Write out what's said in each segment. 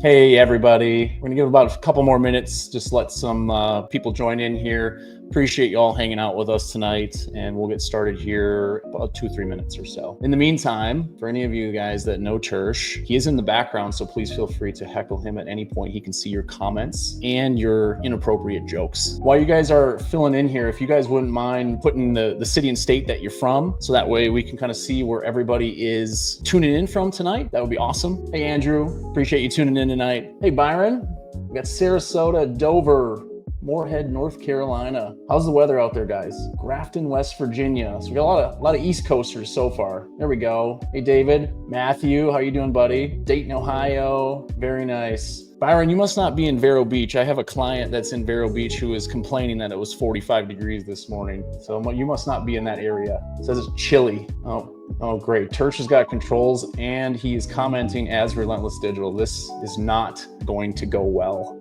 Hey everybody, we're gonna give about a couple more minutes, just let some people join in here. Appreciate you all hanging out with us tonight, and we'll get started here about 2-3 minutes or so. In the meantime, for any of you guys that know Tersh, he is in the background, so please feel free to heckle him at any point. He can see your comments and your inappropriate jokes. While you guys are filling in here, if you guys wouldn't mind putting the city and state that you're from, so that way we can kind of see where everybody is tuning in from tonight, that would be awesome. Hey Andrew, appreciate you tuning in tonight. Hey Byron, we got Sarasota, Dover, Moorhead, North Carolina. How's the weather out there, guys? Grafton, West Virginia. So we got a lot of East Coasters so far. There we go. Hey, David. Matthew, how you doing, buddy? Dayton, Ohio. Very nice. Byron, you must not be in Vero Beach. I have a client that's in Vero Beach who is complaining that it was 45 degrees this morning. So you must not be in that area. It says it's chilly. Oh, great. Tersh has got controls and he is commenting as Relentless Digital. This is not going to go well.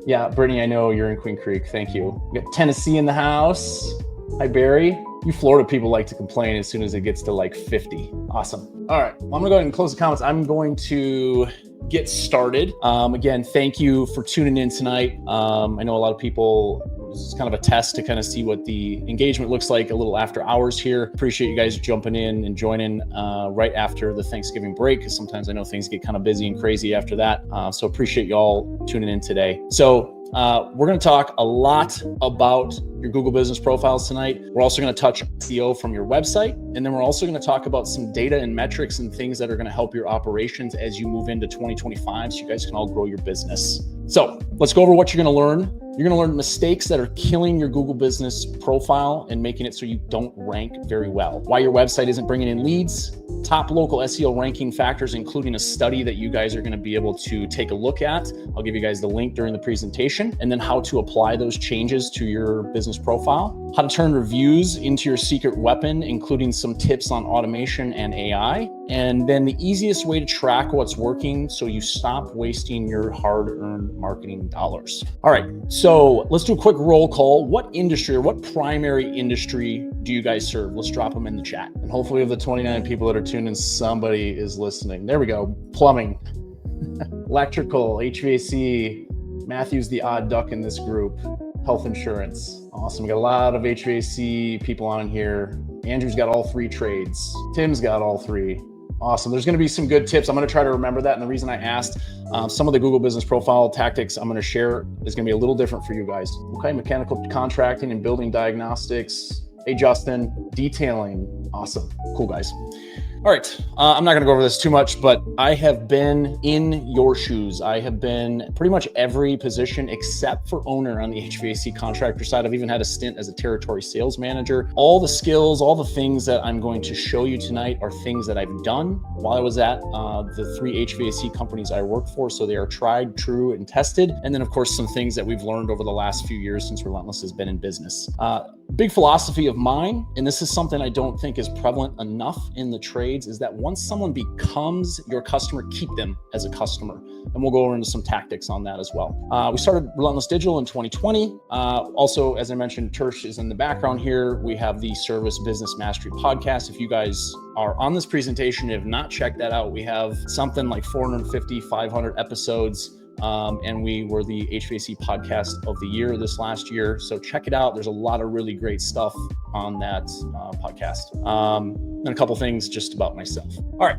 Yeah, Brittany, I know you're in Queen Creek. Thank you. We got Tennessee in the house. Hi, Barry. You Florida people like to complain as soon as it gets to like 50. Awesome. All right, well, I'm gonna go ahead and close the comments. I'm going to get started. Again, thank you for tuning in tonight. I know a lot of people, this is kind of a test to kind of see what the engagement looks like a little after hours here. Appreciate you guys jumping in and joining right after the Thanksgiving break, because sometimes I know things get kind of busy and crazy after that. So appreciate you all tuning in today. So we're going to talk a lot about your Google business profiles tonight. We're also going to touch SEO from your website. And then we're also going to talk about some data and metrics and things that are going to help your operations as you move into 2025 so you guys can all grow your business. So let's go over what you're going to learn. You're going to learn mistakes that are killing your Google business profile and making it so you don't rank very well. Why your website isn't bringing in leads, top local SEO ranking factors, including a study that you guys are going to be able to take a look at. I'll give you guys the link during the presentation, and then how to apply those changes to your business profile, how to turn reviews into your secret weapon, including some tips on automation and AI, and then the easiest way to track what's working so you stop wasting your hard-earned marketing dollars. All right, so let's do a quick roll call. What industry or what primary industry do you guys serve? Let's drop them in the chat. And hopefully of the 29 people that are tuned in, somebody is listening. There we go. Plumbing, electrical, HVAC. Matthew's the odd duck in this group. Health insurance. Awesome. We got a lot of HVAC people on here. Andrew's got all three trades. Tim's got all three. Awesome. There's going to be some good tips. I'm going to try to remember that. And the reason I asked, some of the Google business profile tactics I'm going to share is going to be a little different for you guys. Okay. Mechanical contracting and building diagnostics. Hey, Justin, detailing. Awesome. Cool, guys. All right, I'm not going to go over this too much, but I have been in your shoes. I have been pretty much every position except for owner on the HVAC contractor side. I've even had a stint as a territory sales manager. All the skills, all the things that I'm going to show you tonight are things that I've done while I was at the 3 HVAC companies I work for. So they are tried, true, and tested. And then, of course, some things that we've learned over the last few years since Relentless has been in business. Big philosophy of mine, and this is something I don't think is prevalent enough in the trades, is that once someone becomes your customer, keep them as a customer. And we'll go over into some tactics on that as well. We started Relentless Digital in 2020. Also, as I mentioned, Tersh is in the background here. We have the Service Business Mastery podcast. If you guys are on this presentation and have not checked that out, we have something like 450, 500 episodes. And we were the HVAC podcast of the year this last year. So check it out. There's a lot of really great stuff on that podcast. And a couple things just about myself. All right.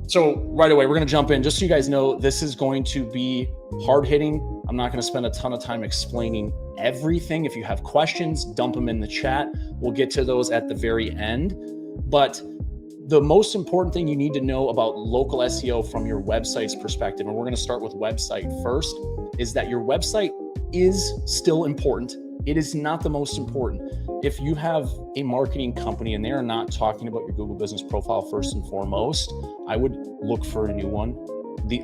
So right away, we're going to jump in. Just so you guys know, this is going to be hard hitting. I'm not going to spend a ton of time explaining everything. If you have questions, dump them in the chat. We'll get to those at the very end. But the most important thing you need to know about local SEO from your website's perspective, and we're going to start with website first, is that your website is still important. It is not the most important. If you have a marketing company and they are not talking about your Google business profile first and foremost, I would look for a new one.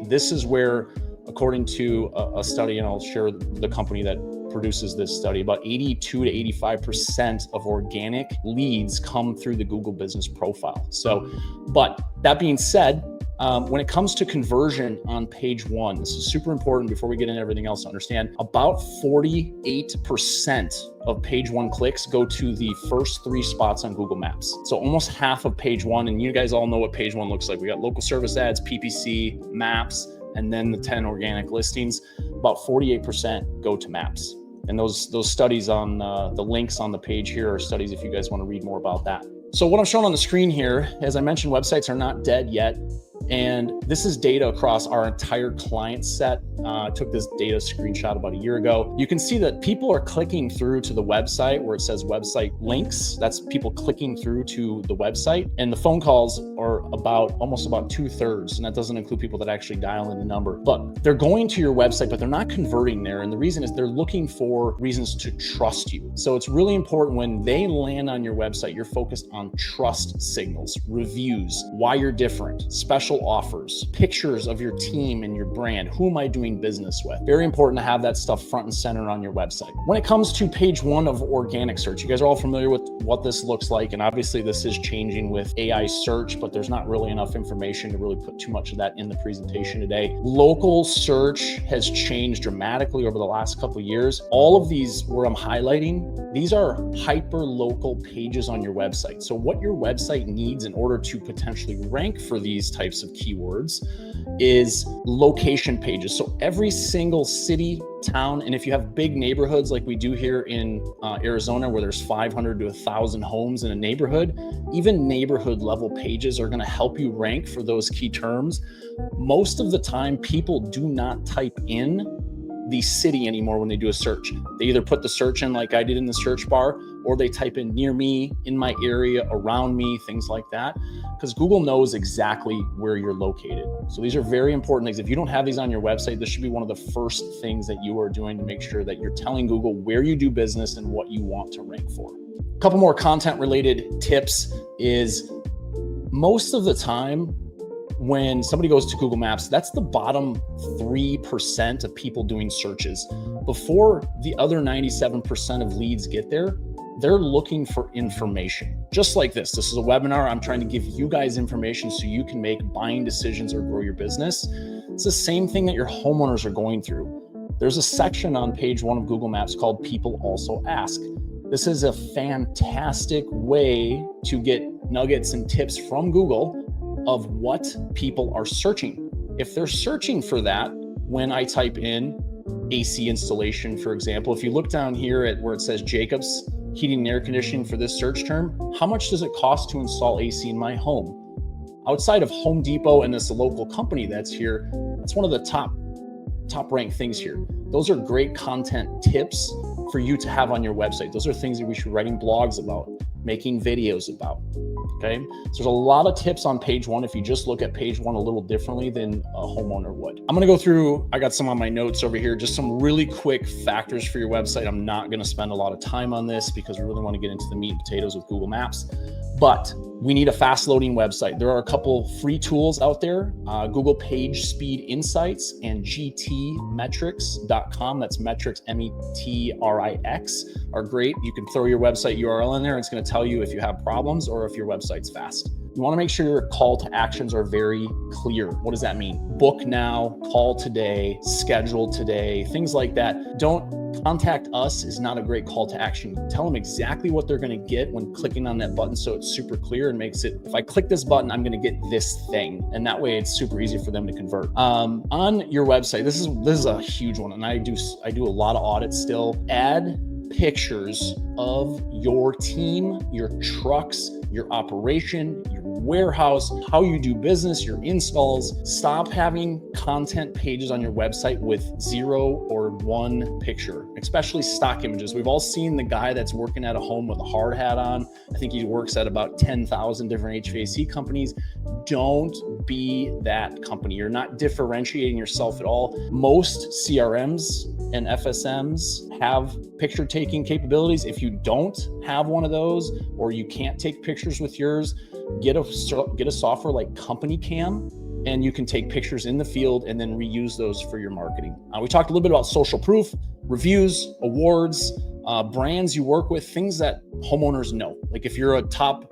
This is where, according to a study, and I'll share the company that produces this study, about 82 to 85% of organic leads come through the Google business profile. So, but that being said, When it comes to conversion on page one, this is super important before we get into everything else to understand. About 48% of page one clicks go to the first 3 spots on Google Maps. So almost half of page one, and you guys all know what page one looks like. We got local service ads, PPC, maps, and then the 10 organic listings. About 48% go to maps. And those studies on the links on the page here are studies if you guys want to read more about that. So what I'm showing on the screen here, as I mentioned, websites are not dead yet. And this is data across our entire client set. I took this data screenshot about a year ago. You can see that people are clicking through to the website where it says website links. That's people clicking through to the website. And the phone calls are almost about 2/3. And that doesn't include people that actually dial in the number. But they're going to your website, but they're not converting there. And the reason is they're looking for reasons to trust you. So it's really important when they land on your website, you're focused on trust signals, reviews, why you're different, special offers, pictures of your team and your brand. Who am I doing business with? Very important to have that stuff front and center on your website. When it comes to page one of organic search, you guys are all familiar with what this looks like. And obviously this is changing with AI search, but there's not really enough information to really put too much of that in the presentation today. Local search has changed dramatically over the last couple of years. All of these where I'm highlighting, these are hyper local pages on your website. So what your website needs in order to potentially rank for these types of keywords is location pages. So every single city, town, and if you have big neighborhoods like we do here in Arizona, where there's 500 to 1,000 homes in a neighborhood, even neighborhood level pages are going to help you rank for those key terms. Most of the time, people do not type in the city anymore when they do a search. They either put the search in like I did in the search bar, or they type in near me, in my area, around me, things like that, because Google knows exactly where you're located. So these are very important things. If you don't have these on your website, this should be one of the first things that you are doing to make sure that you're telling Google where you do business and what you want to rank for. A couple more content related tips is most of the time, when somebody goes to Google Maps, that's the bottom 3% of people doing searches. Before the other 97% of leads get there, they're looking for information. Just like this. This is a webinar. I'm trying to give you guys information so you can make buying decisions or grow your business. It's the same thing that your homeowners are going through. There's a section on page one of Google Maps called People Also Ask. This is a fantastic way to get nuggets and tips from Google of what people are searching. If they're searching for that, when I type in AC installation, for example, if you look down here at where it says Jacobs heating and air conditioning for this search term, how much does it cost to install AC in my home? Outside of Home Depot and this local company that's here, that's one of the top ranked things here. Those are great content tips for you to have on your website. Those are things that we should be writing blogs about, making videos about. Okay, so there's a lot of tips on page one if you just look at page one a little differently than a homeowner would. I'm gonna go through, I got some on my notes over here, just some really quick factors for your website. I'm not gonna spend a lot of time on this because we really wanna get into the meat and potatoes with Google Maps, but we need a fast loading website. There are a couple free tools out there, Google Page Speed Insights and gtmetrics.com. That's metrics, METRIX, are great. You can throw your website URL in there. And it's going to tell you if you have problems or if your website's fast. You want to make sure your call to actions are very clear. What does that mean? Book now, call today, schedule today, things like that. Don't contact us is not a great call to action. Tell them exactly what they're going to get when clicking on that button, so it's super clear and makes it, if I click this button, I'm going to get this thing. And that way it's super easy for them to convert. On your website, this is a huge one. And I do a lot of audits still. Add pictures of your team, your trucks, your operation, your warehouse, how you do business, your installs. Stop having content pages on your website with 0 or 1 picture, especially stock images. We've all seen the guy that's working at a home with a hard hat on. I think he works at about 10,000 different HVAC companies. Don't be that company. You're not differentiating yourself at all. Most CRMs and FSMs have picture taking capabilities. If you don't have one of those, or you can't take pictures with yours, get a software like Company Cam, and you can take pictures in the field and then reuse those for your marketing. We talked a little bit about social proof, reviews, awards, brands you work with, things that homeowners know. Like if you're a top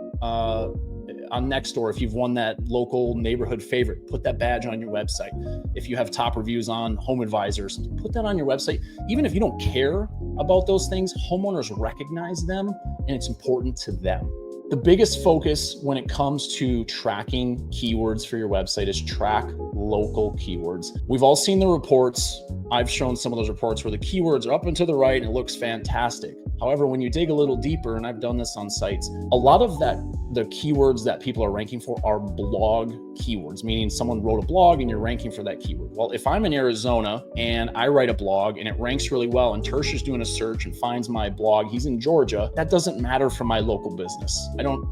on Nextdoor, if you've won that local neighborhood favorite, put that badge on your website. If you have top reviews on Home Advisor or something, put that on your website. Even if you don't care about those things, homeowners recognize them and it's important to them. The biggest focus when it comes to tracking keywords for your website is track local keywords. We've all seen the reports. I've shown some of those reports where the keywords are up and to the right and it looks fantastic. However, when you dig a little deeper, and I've done this on sites, a lot of the keywords that people are ranking for are blog keywords, meaning someone wrote a blog and you're ranking for that keyword. Well, if I'm in Arizona and I write a blog and it ranks really well and Tersh is doing a search and finds my blog, he's in Georgia, that doesn't matter for my local business.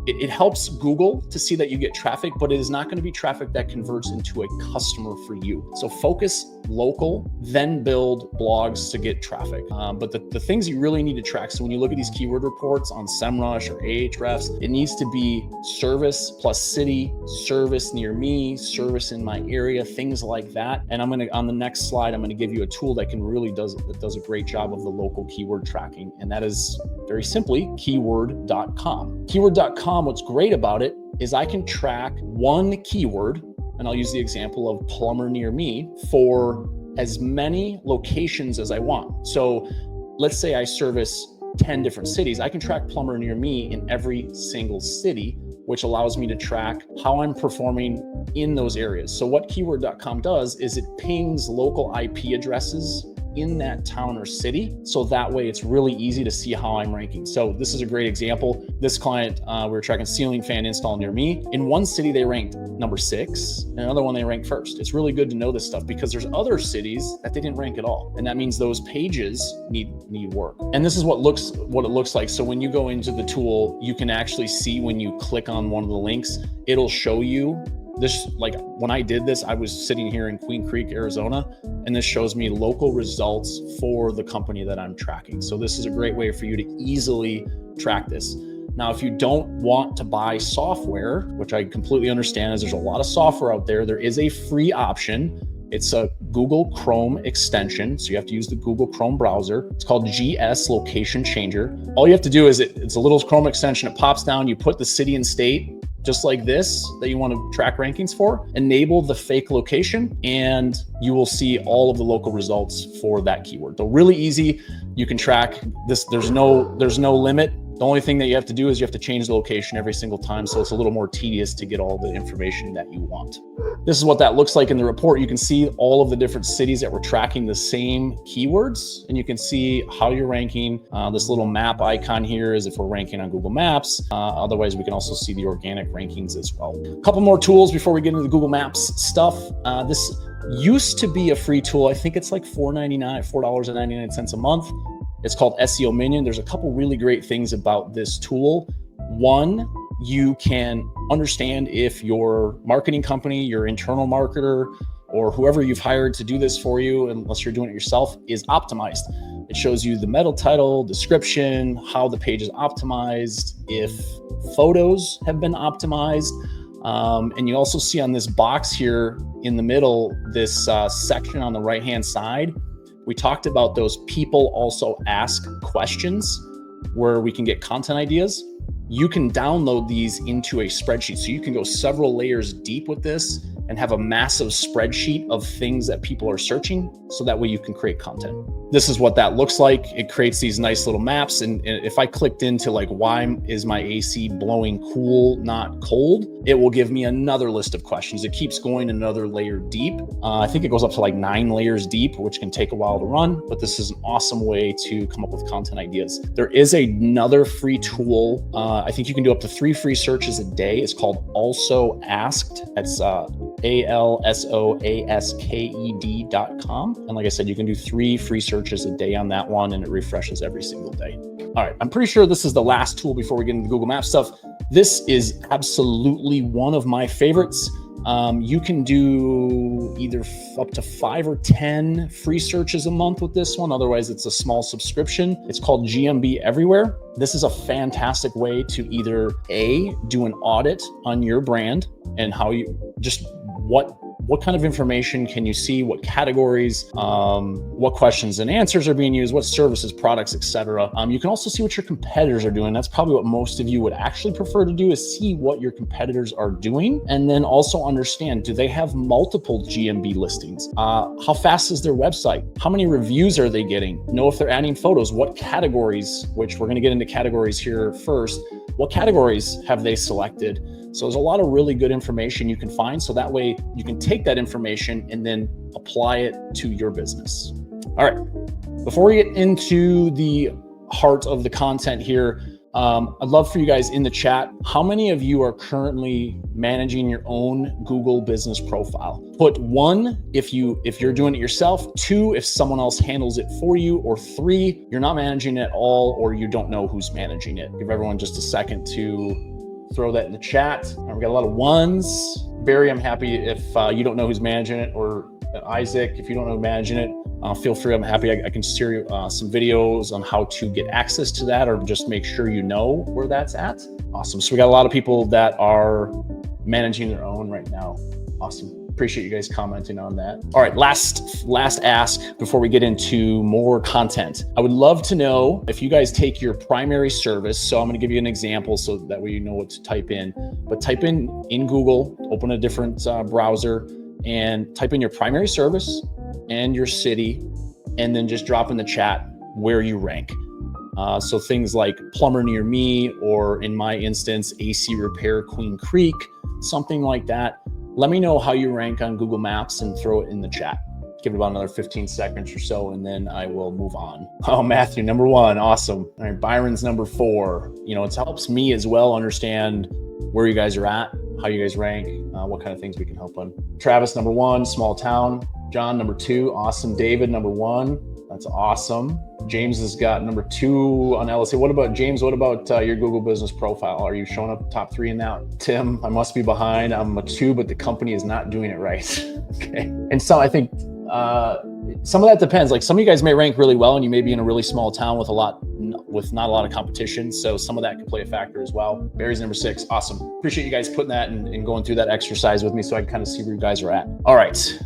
It helps Google to see that you get traffic, but it is not going to be traffic that converts into a customer for you. So focus local, then build blogs to get traffic. But the things you really need to track, so when you look at these keyword reports on SEMrush or Ahrefs, it needs to be service plus city, service near me, service in my area, things like that. And on the next slide, I'm gonna give you a tool that does a great job of the local keyword tracking. And that is very simply keyword.com. Keyword.com, what's great about it is I can track one keyword, and I'll use the example of plumber near me, for as many locations as I want. So let's say I service 10 different cities. I can track plumber near me in every single city, which allows me to track how I'm performing in those areas. So what keyword.com does is it pings local IP addresses in that town or city. So that way it's really easy to see how I'm ranking. So this is a great example. This client, we were tracking ceiling fan install near me. In one city, they ranked number 6. In another one, they ranked first. It's really good to know this stuff because there's other cities that they didn't rank at all. And that means those pages need work. And this is what it looks like. So when you go into the tool, you can actually see when you click on one of the links, it'll show you this. Like when I did this, I was sitting here in Queen Creek, Arizona, and this shows me local results for the company that I'm tracking. So this is a great way for you to easily track this. Now, if you don't want to buy software, which I completely understand, as there's a lot of software out there, there is a free option. It's a Google Chrome extension. So you have to use the Google Chrome browser. It's called GS Location Changer. All you have to do is it's a little Chrome extension. It pops down, you put the city and state, just like this, that you want to track rankings for, enable the fake location, and you will see all of the local results for that keyword. So really easy. You can track this. There's no limit. The only thing that you have to do is you have to change the location every single time. So it's a little more tedious to get all the information that you want. This is what that looks like in the report. You can see all of the different cities that were tracking the same keywords, and you can see how you're ranking. This little map icon here is if we're ranking on Google Maps. Otherwise, we can also see the organic rankings as well. A couple more tools before we get into the Google Maps stuff. This used to be a free tool. I think it's like $4.99 a month. It's called SEO Minion. There's a couple really great things about this tool. One, you can understand if your marketing company, your internal marketer, or whoever you've hired to do this for you, unless you're doing it yourself, is optimized. It shows you the meta title, description, how the page is optimized, if photos have been optimized. And you also see on this box here in the middle, this section on the right-hand side, we talked about those people also ask questions where we can get content ideas. You can download these into a spreadsheet. So you can go several layers deep with this and have a massive spreadsheet of things that people are searching. So that way you can create content. This is what that looks like. It creates these nice little maps. And if I clicked into like, why is my AC blowing cool, not cold? It will give me another list of questions. It keeps going another layer deep. I think it goes up to like 9 layers deep, which can take a while to run, but this is an awesome way to come up with content ideas. There is another free tool. I think you can do up to 3 free searches a day. It's called Also Asked. That's ALSOASKED.com. And like I said, you can do 3 free searches a day on that one, and it refreshes every single day. All right, I'm pretty sure this is the last tool before we get into the Google Maps stuff. This is absolutely one of my favorites. You can do either up to 5 or 10 free searches a month with this one. Otherwise, it's a small subscription. It's called GMB Everywhere. This is a fantastic way to either A, do an audit on your brand and how you, just what what kind of information can you see, what categories, what questions and answers are being used, what services, products, etc. You can also see what your competitors are doing. That's probably what most of you would actually prefer to do, is see what your competitors are doing, and then also understand, do they have multiple GMB listings? How fast is their website? How many reviews are they getting? Know if they're adding photos, what categories, which we're going to get into categories here first. What categories have they selected? So there's a lot of really good information you can find. So that way you can take that information and then apply it to your business. All right. Before we get into the heart of the content here, I'd love for you guys in the chat, how many of you are currently managing your own Google business profile? Put 1 if you're doing it yourself, 2 if someone else handles it for you, or 3 you're not managing it at all, or you don't know who's managing it. Give everyone just a second to throw that in the chat. We got a lot of 1s. Barry, I'm happy if you don't know who's managing it, or Isaac, if you don't know who's managing it, feel free. I'm happy I can share you some videos on how to get access to that, or just make sure you know where that's at. Awesome. So we got a lot of people that are managing their own right now. Awesome. Appreciate you guys commenting on that. All right, last ask before we get into more content. I would love to know if you guys take your primary service. So I'm going to give you an example so that way you know what to type in. But type in Google, open a different browser, and type in your primary service and your city, and then just drop in the chat where you rank. So things like plumber near me, or in my instance, AC repair Queen Creek, something like that. Let me know how you rank on Google Maps and throw it in the chat. Give it about another 15 seconds or so, and then I will move on. Oh, Matthew, number 1, awesome. All right, Byron's number 4. You know, it helps me as well understand where you guys are at, how you guys rank, what kind of things we can help on. Travis, number 1, small town. John, number 2, awesome. David, number 1, that's awesome. James has got number 2 on LSA. What about James? What about your Google business profile? Are you showing up top 3 in that? Tim, I must be behind. I'm a 2, but the company is not doing it right. Okay. And so I think some of that depends. Like some of you guys may rank really well, and you may be in a really small town with not a lot of competition. So some of that can play a factor as well. Barry's number 6. Awesome. Appreciate you guys putting that and going through that exercise with me so I can kind of see where you guys are at. All right.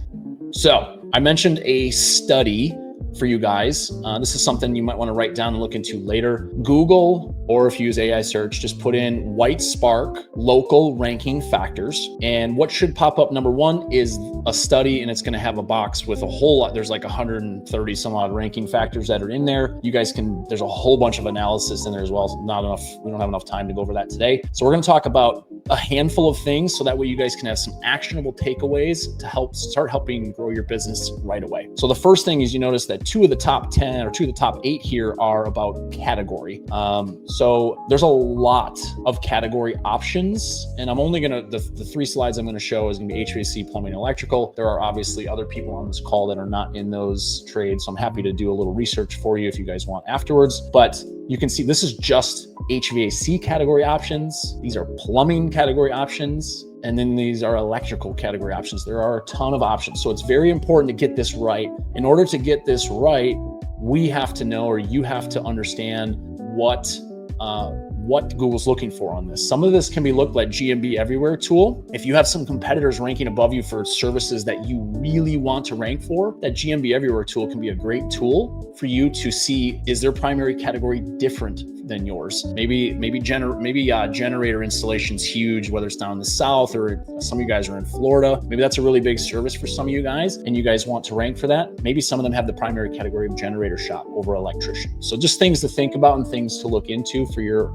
So I mentioned a study for you guys. This is something you might want to write down and look into later. Google, or if you use AI search, just put in White Spark local ranking factors. And what should pop up, number 1, is a study, and it's going to have a box with a whole lot. There's like 130 some odd ranking factors that are in there. You guys can, there's a whole bunch of analysis in there as well. Not enough, we don't have enough time to go over that today. So we're going to talk about a handful of things so that way you guys can have some actionable takeaways to start helping grow your business right away. So the first thing is, you notice that 2 of the top 10 or 2 of the top 8 here are about category. So there's a lot of category options, and I'm only gonna, the 3 slides I'm gonna show is gonna be HVAC, plumbing, electrical. There are obviously other people on this call that are not in those trades, so I'm happy to do a little research for you if you guys want afterwards. But you can see this is just HVAC category options. These are plumbing category options. And then these are electrical category options. There are a ton of options. So it's very important to get this right. In order to get this right, we have to know, or you have to understand what Google's looking for on this. Some of this can be looked like GMB Everywhere tool. If you have some competitors ranking above you for services that you really want to rank for, that GMB Everywhere tool can be a great tool for you to see, is their primary category different than yours? Maybe generator installation's huge, whether it's down in the South or some of you guys are in Florida. Maybe that's a really big service for some of you guys and you guys want to rank for that. Maybe some of them have the primary category of generator shop over electrician. So just things to think about and things to look into for your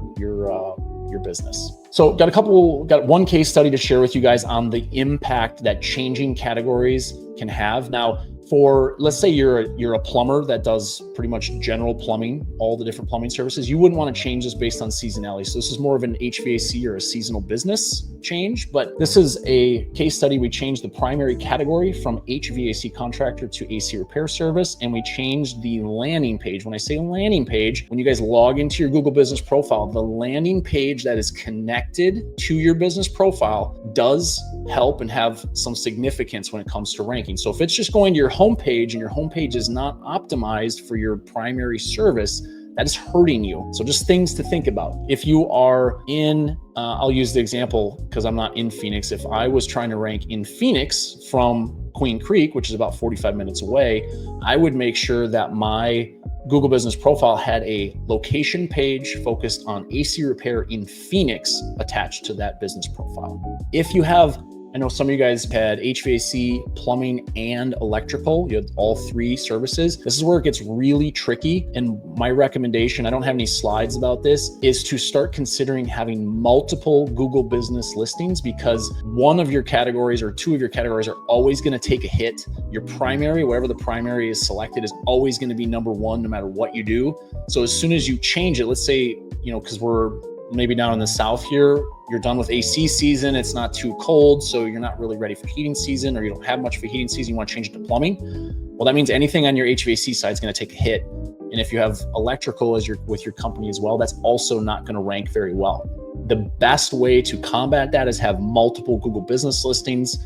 business. So got one case study to share with you guys on the impact that changing categories can have. Now, for, let's say you're a plumber that does pretty much general plumbing, all the different plumbing services, you wouldn't want to change this based on seasonality. So this is more of an HVAC or a seasonal business change, but this is a case study. We changed the primary category from HVAC contractor to AC repair service, and we changed the landing page. When I say landing page, when you guys log into your Google business profile, the landing page that is connected to your business profile does help and have some significance when it comes to ranking. So if it's just going to your homepage and your homepage is not optimized for your primary service, that is hurting you. So just things to think about. If you are in, I'll use the example because I'm not in Phoenix. If I was trying to rank in Phoenix from Queen Creek, which is about 45 minutes away, I would make sure that my Google Business Profile had a location page focused on AC repair in Phoenix attached to that business profile. If you have, I know some of you guys had HVAC, plumbing, and electrical. You had all three services. This is where it gets really tricky. And my recommendation, I don't have any slides about this, is to start considering having multiple Google business listings, because one of your categories or two of your categories are always going to take a hit. Your primary, wherever the primary is selected, is always going to be number one no matter what you do. So as soon as you change it, let's say, because we're maybe down in the South here, you're done with AC season, it's not too cold, so you're not really ready for heating season, or you don't have much for heating season, you want to change it to plumbing. Well, that means anything on your HVAC side is going to take a hit. And if you have electrical as with your company as well, that's also not going to rank very well. The best way to combat that is have multiple Google business listings.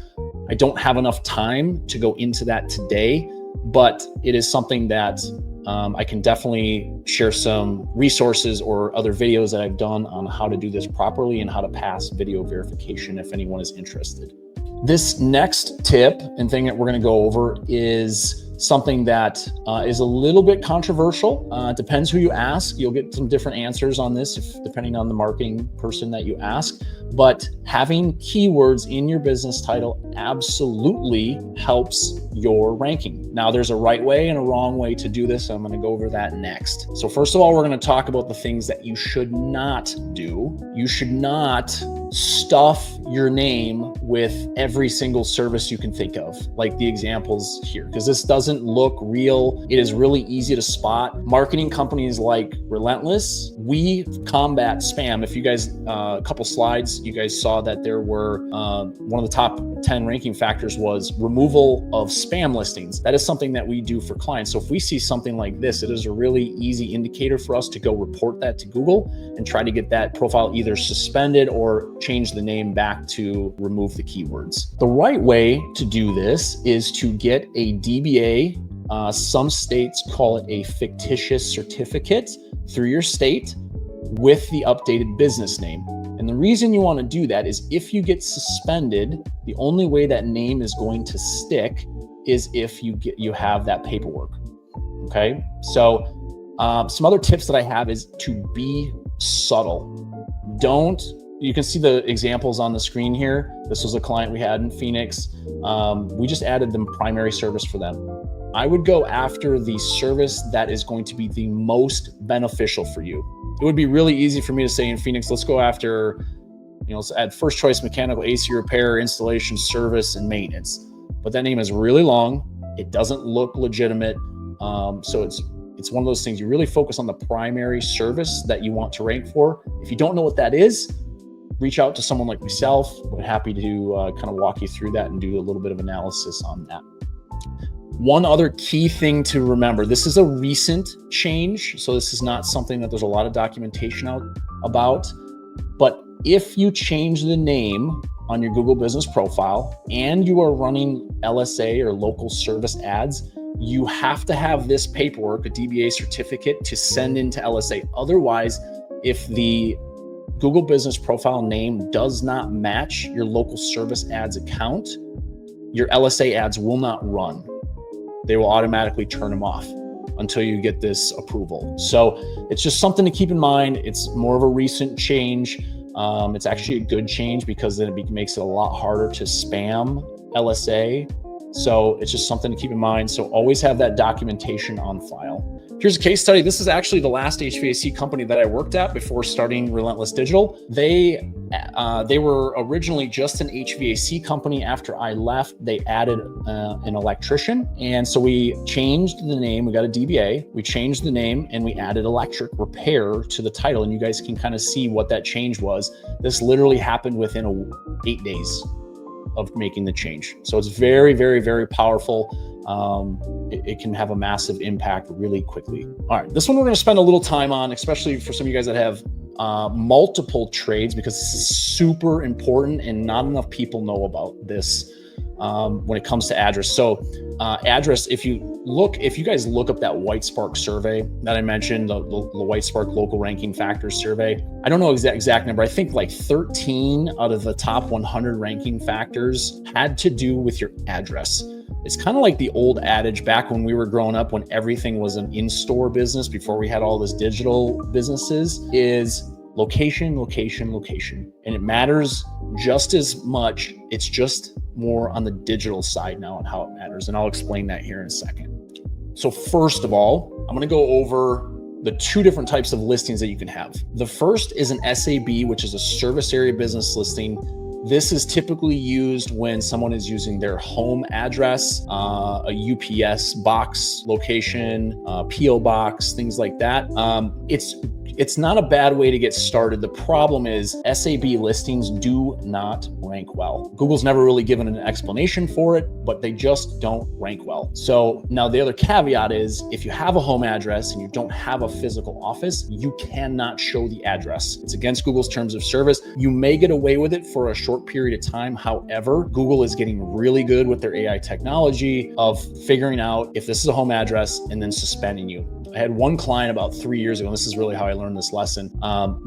I don't have enough time to go into that today, but it is something that I can definitely share some resources or other videos that I've done on how to do this properly and how to pass video verification if anyone is interested. This next tip and thing that we're going to go over is something that is a little bit controversial. It depends who you ask. You'll get some different answers on this depending on the marketing person that you ask. But having keywords in your business title absolutely helps your ranking. Now, there's a right way and a wrong way to do this. I'm going to go over that next. So first of all, we're going to talk about the things that you should not do. You should not stuff your name with every single service you can think of, like the examples here, because this doesn't look real. It is really easy to spot. Marketing companies like Relentless, we combat spam. If you guys, a couple slides, you guys saw that there were one of the top 10 ranking factors was removal of spam listings. That is something that we do for clients. So if we see something like this, it is a really easy indicator for us to go report that to Google and try to get that profile either suspended or change the name back to remove the keywords. The right way to do this is to get a DBA. Some states call it a fictitious certificate through your state with the updated business name. And the reason you want to do that is if you get suspended, the only way that name is going to stick is if you have that paperwork. Okay. So some other tips that I have is to be subtle. You can see the examples on the screen here. This was a client we had in Phoenix. We just added the primary service for them. I would go after the service that is going to be the most beneficial for you. It would be really easy for me to say in Phoenix, let's go after, let's add first choice mechanical AC repair, installation, service, and maintenance. But that name is really long. It doesn't look legitimate. So it's one of those things you really focus on the primary service that you want to rank for. If you don't know what that is, reach out to someone like myself. We're happy to kind of walk you through that and do a little bit of analysis on that. One other key thing to remember, this is a recent change, so this is not something that there's a lot of documentation out about, but if you change the name on your Google business profile and you are running LSA or local service ads, you have to have this paperwork, a DBA certificate, to send into LSA. Otherwise, if the Google business profile name does not match your local service ads account, your LSA ads will not run. They will automatically turn them off until you get this approval. So it's just something to keep in mind. It's more of a recent change. It's actually a good change because then it makes it a lot harder to spam LSA. So it's just something to keep in mind. So always have that documentation on file. Here's a case study. This is actually the last HVAC company that I worked at before starting Relentless Digital. They were originally just an HVAC company. After I left, they added an electrician. And so we changed the name. We got a DBA. We changed the name and we added electric repair to the title. And you guys can kind of see what that change was. This literally happened within 8 days of making the change. So it's very, very, very powerful. It can have a massive impact really quickly. All right, this one we're going to spend a little time on, especially for some of you guys that have multiple trades, because this is super important and not enough people know about this. when it comes to address. So address, if you guys look up that WhiteSpark survey that I mentioned, the WhiteSpark local ranking factors survey, I don't know exact number. I think like 13 out of the top 100 ranking factors had to do with your address. It's kind of like the old adage back when we were growing up, when everything was an in-store business before we had all this digital businesses, is location, location, location. And it matters just as much. It's just more on the digital side now and how it matters. And I'll explain that here in a second. So first of all, I'm going to go over the two different types of listings that you can have. The first is an SAB, which is a service area business listing. This is typically used when someone is using their home address, a UPS box location, PO box, things like that. It's not a bad way to get started. The problem is SAB listings do not rank well. Google's never really given an explanation for it, but they just don't rank well. So now the other caveat is, if you have a home address and you don't have a physical office, you cannot show the address. It's against Google's terms of service. You may get away with it for a short period of time. However, Google is getting really good with their AI technology of figuring out if this is a home address and then suspending you. I had one client about 3 years ago, and this is really how I learned this lesson.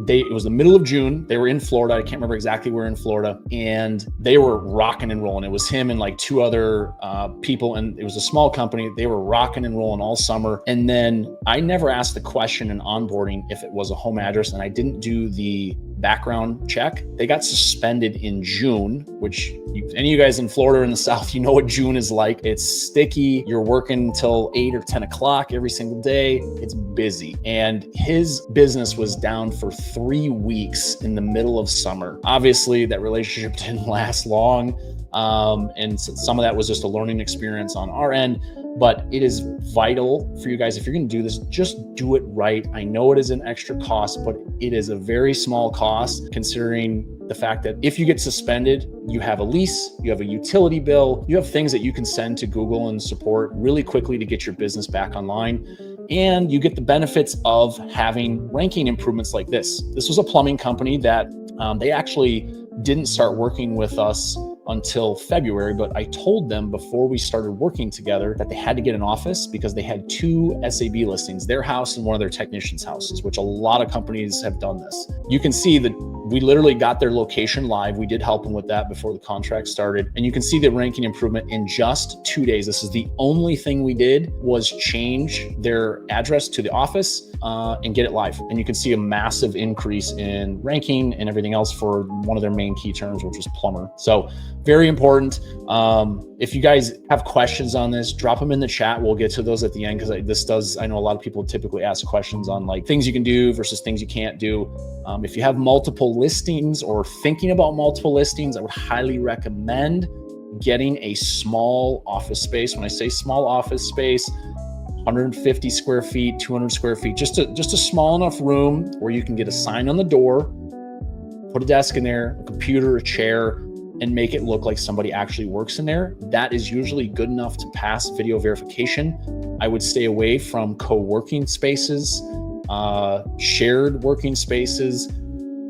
It was the middle of June. They were in Florida. I can't remember exactly where in Florida. And they were rocking and rolling. It was him and like two other people. And it was a small company. They were rocking and rolling all summer. And then I never asked the question in onboarding if it was a home address, and I didn't do the background check. They got suspended in June, which any of you guys in Florida or in the South, you know what June is like. It's sticky. You're working till 8 or 10 o'clock every single day. It's busy. And his business was down for 3 weeks in the middle of summer. Obviously, that relationship didn't last long. And some of that was just a learning experience on our end. But it is vital for you guys, if you're going to do this, just do it right. I know it is an extra cost, but it is a very small cost considering the fact that if you get suspended, you have a lease, you have a utility bill, you have things that you can send to Google and support really quickly to get your business back online. And you get the benefits of having ranking improvements like this. This was a plumbing company that they actually didn't start working with us until February, but I told them before we started working together that they had to get an office because they had 2 SAB listings, their house and one of their technicians' houses, which a lot of companies have done this. You can see that we literally got their location live. We did help them with that before the contract started. And you can see the ranking improvement in just 2 days. This is the only thing we did, was change their address to the office and get it live. And you can see a massive increase in ranking and everything else for one of their main key terms, which was plumber. So very important. If you guys have questions on this, drop them in the chat. We'll get to those at the end, because I know a lot of people typically ask questions on like things you can do versus things you can't do. If you have multiple listings or thinking about multiple listings, I would highly recommend getting a small office space. When I say small office space, 150 square feet, 200 square feet, just a small enough room where you can get a sign on the door, put a desk in there, a computer, a chair, and make it look like somebody actually works in there. That is usually good enough to pass video verification. I would stay away from co-working spaces, shared working spaces.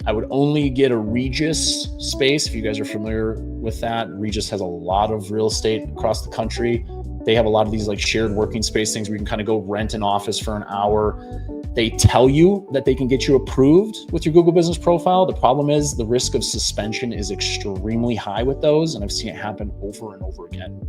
I would only get a Regus space. If you guys are familiar with that, Regus has a lot of real estate across the country. They have a lot of these like shared working space things where you can kind of go rent an office for an hour. They tell you that they can get you approved with your Google Business Profile. The problem is the risk of suspension is extremely high with those, and I've seen it happen over and over again.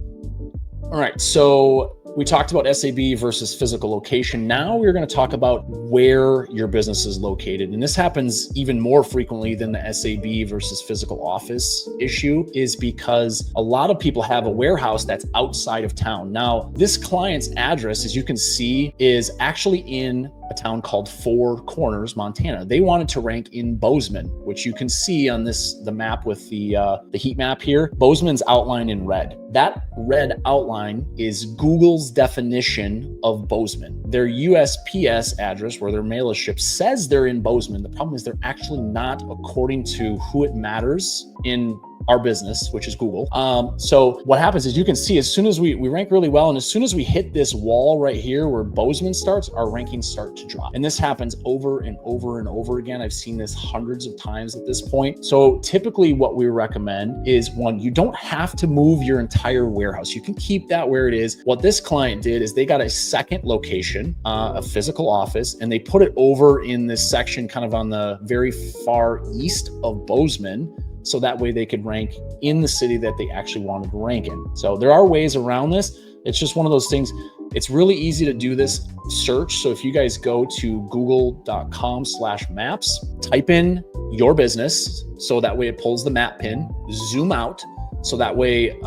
All right, so we talked about SAB versus physical location. Now we're going to talk about where your business is located. And this happens even more frequently than the SAB versus physical office issue, is because a lot of people have a warehouse that's outside of town. Now, this client's address, as you can see, is actually in a town called Four Corners, Montana. They wanted to rank in Bozeman, which you can see on the map with the heat map here. Bozeman's outlined in red. That red outline is Google's definition of Bozeman. Their USPS address, where their mail is shipped, says they're in Bozeman. The problem is they're actually not, according to Who It Matters in our business, which is Google. So what happens is you can see as soon as we rank really well, and as soon as we hit this wall right here where 𝐲𝐮𝐫 starts, our rankings start to drop. And this happens over and over and over again. I've seen this hundreds of times at this point. So typically what we recommend is, one, you don't have to move your entire warehouse. You can keep that where it is. What this client did is they got a second location, a physical office, and they put it over in this section kind of on the very far east of 𝐲𝐮𝐫. So that way they could rank in the city that they actually wanted to rank in. So there are ways around this. It's just one of those things. It's really easy to do this search. So if you guys go to google.com/maps, type in your business. So that way it pulls the map pin, zoom out. So that way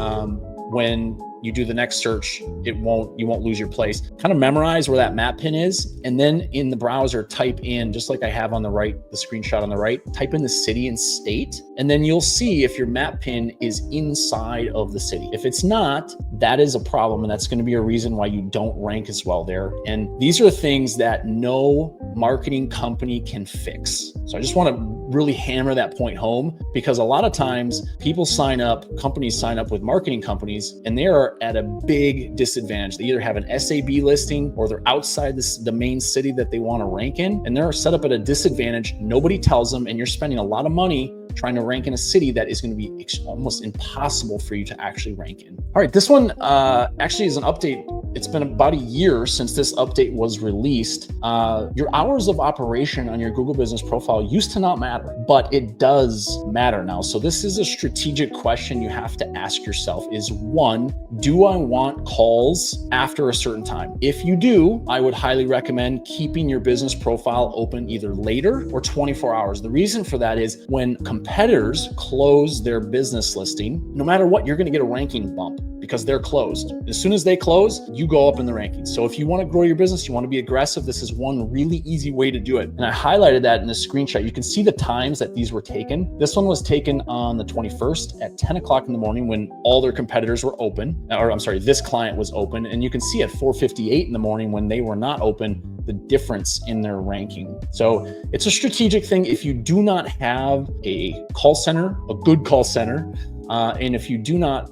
when you do the next search, you won't lose your place. Kind of memorize where that map pin is. And then in the browser, type in, just like I have on the right, the screenshot on the right, type in the city and state. And then you'll see if your map pin is inside of the city. If it's not, that is a problem. And that's going to be a reason why you don't rank as well there. And these are things that no marketing company can fix. So I just want to really hammer that point home, because a lot of times people sign up, companies sign up with marketing companies, and they are at a big disadvantage. They either have an SAB listing or they're outside the main city that they want to rank in, and they're set up at a disadvantage. Nobody tells them, and you're spending a lot of money trying to rank in a city that is going to be almost impossible for you to actually rank in. All right, this one actually is an update. It's been about a year since this update was released. Your hours of operation on your Google Business Profile used to not matter, but it does matter now. So this is a strategic question you have to ask yourself is, one, do I want calls after a certain time? If you do, I would highly recommend keeping your business profile open either later or 24 hours. The reason for that is when competitors close their business listing, no matter what, you're going to get a ranking bump because they're closed. As soon as they close, you go up in the rankings. So if you want to grow your business, you want to be aggressive, this is one really easy way to do it. And I highlighted that in this screenshot. You can see the times that these were taken. This one was taken on the 21st at 10 o'clock in the morning when all their competitors were open, or I'm sorry, this client was open. And you can see at 4:58 in the morning when they were not open, the difference in their ranking. So it's a strategic thing. If you do not have a call center, a good call center, and if you do not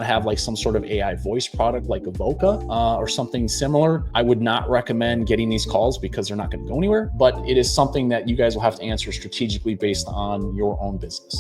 have like some sort of AI voice product like Evoca or something similar, I would not recommend getting these calls because they're not going to go anywhere. But it is something that you guys will have to answer strategically based on your own business.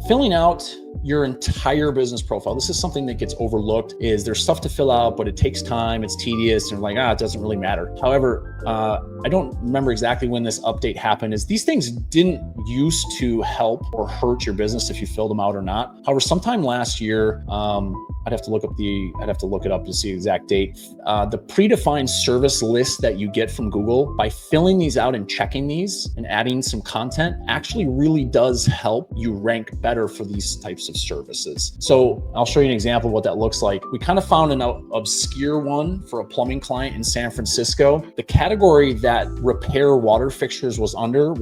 Filling out your entire business profile. This is something that gets overlooked. Is there's stuff to fill out, but it takes time, it's tedious, and like, it doesn't really matter. However, I don't remember exactly when this update happened. Is these things didn't used to help or hurt your business if you filled them out or not. However, sometime last year, I'd have to look it up to see the exact date. The predefined service list that you get from Google, by filling these out and checking these and adding some content, actually really does help you rank better for these types of services. So I'll show you an example of what that looks like. We kind of found an obscure one for a plumbing client in San Francisco. The category that repair water fixtures was under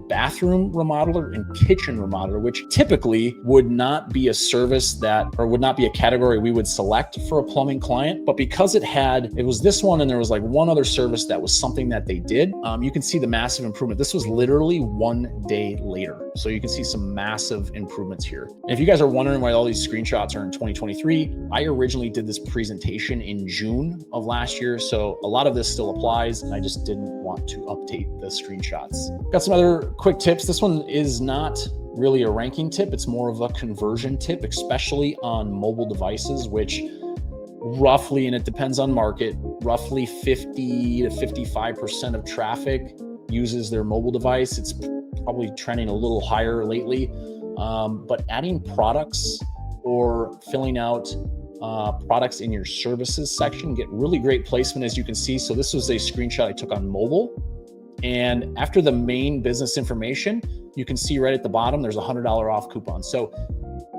bathroom remodeler and kitchen remodeler, which typically would not be a service that, or would not be a category we would select for a plumbing client. But because it was this one and there was like one other service that was something that they did, you can see the massive improvement. This was literally 1 day later. So you can see some massive improvements here. And if you guys are wondering why all these screenshots are in 2023, I originally did this presentation in June of last year. So a lot of this still applies, and I just didn't want to update the screenshots. Got some other quick tips. This one is not really a ranking tip. It's more of a conversion tip, especially on mobile devices, which roughly, and it depends on market, roughly 50 to 55% of traffic uses their mobile device. It's probably trending a little higher lately. But adding products or filling out products in your services section get really great placement, as you can see. So this was a screenshot I took on mobile. And after the main business information, you can see right at the bottom, there's a $100 off coupon. So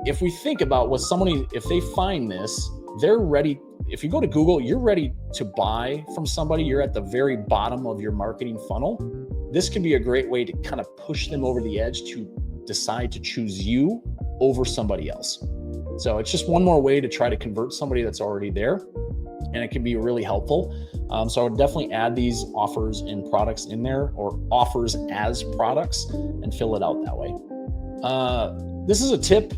if we think about what if they find this, they're ready. If you go to Google, you're ready to buy from somebody. You're at the very bottom of your marketing funnel. This can be a great way to kind of push them over the edge to decide to choose you over somebody else. So it's just one more way to try to convert somebody that's already there, and it can be really helpful. So I would definitely add these offers and products in there, or offers as products, and fill it out that way. this is a tip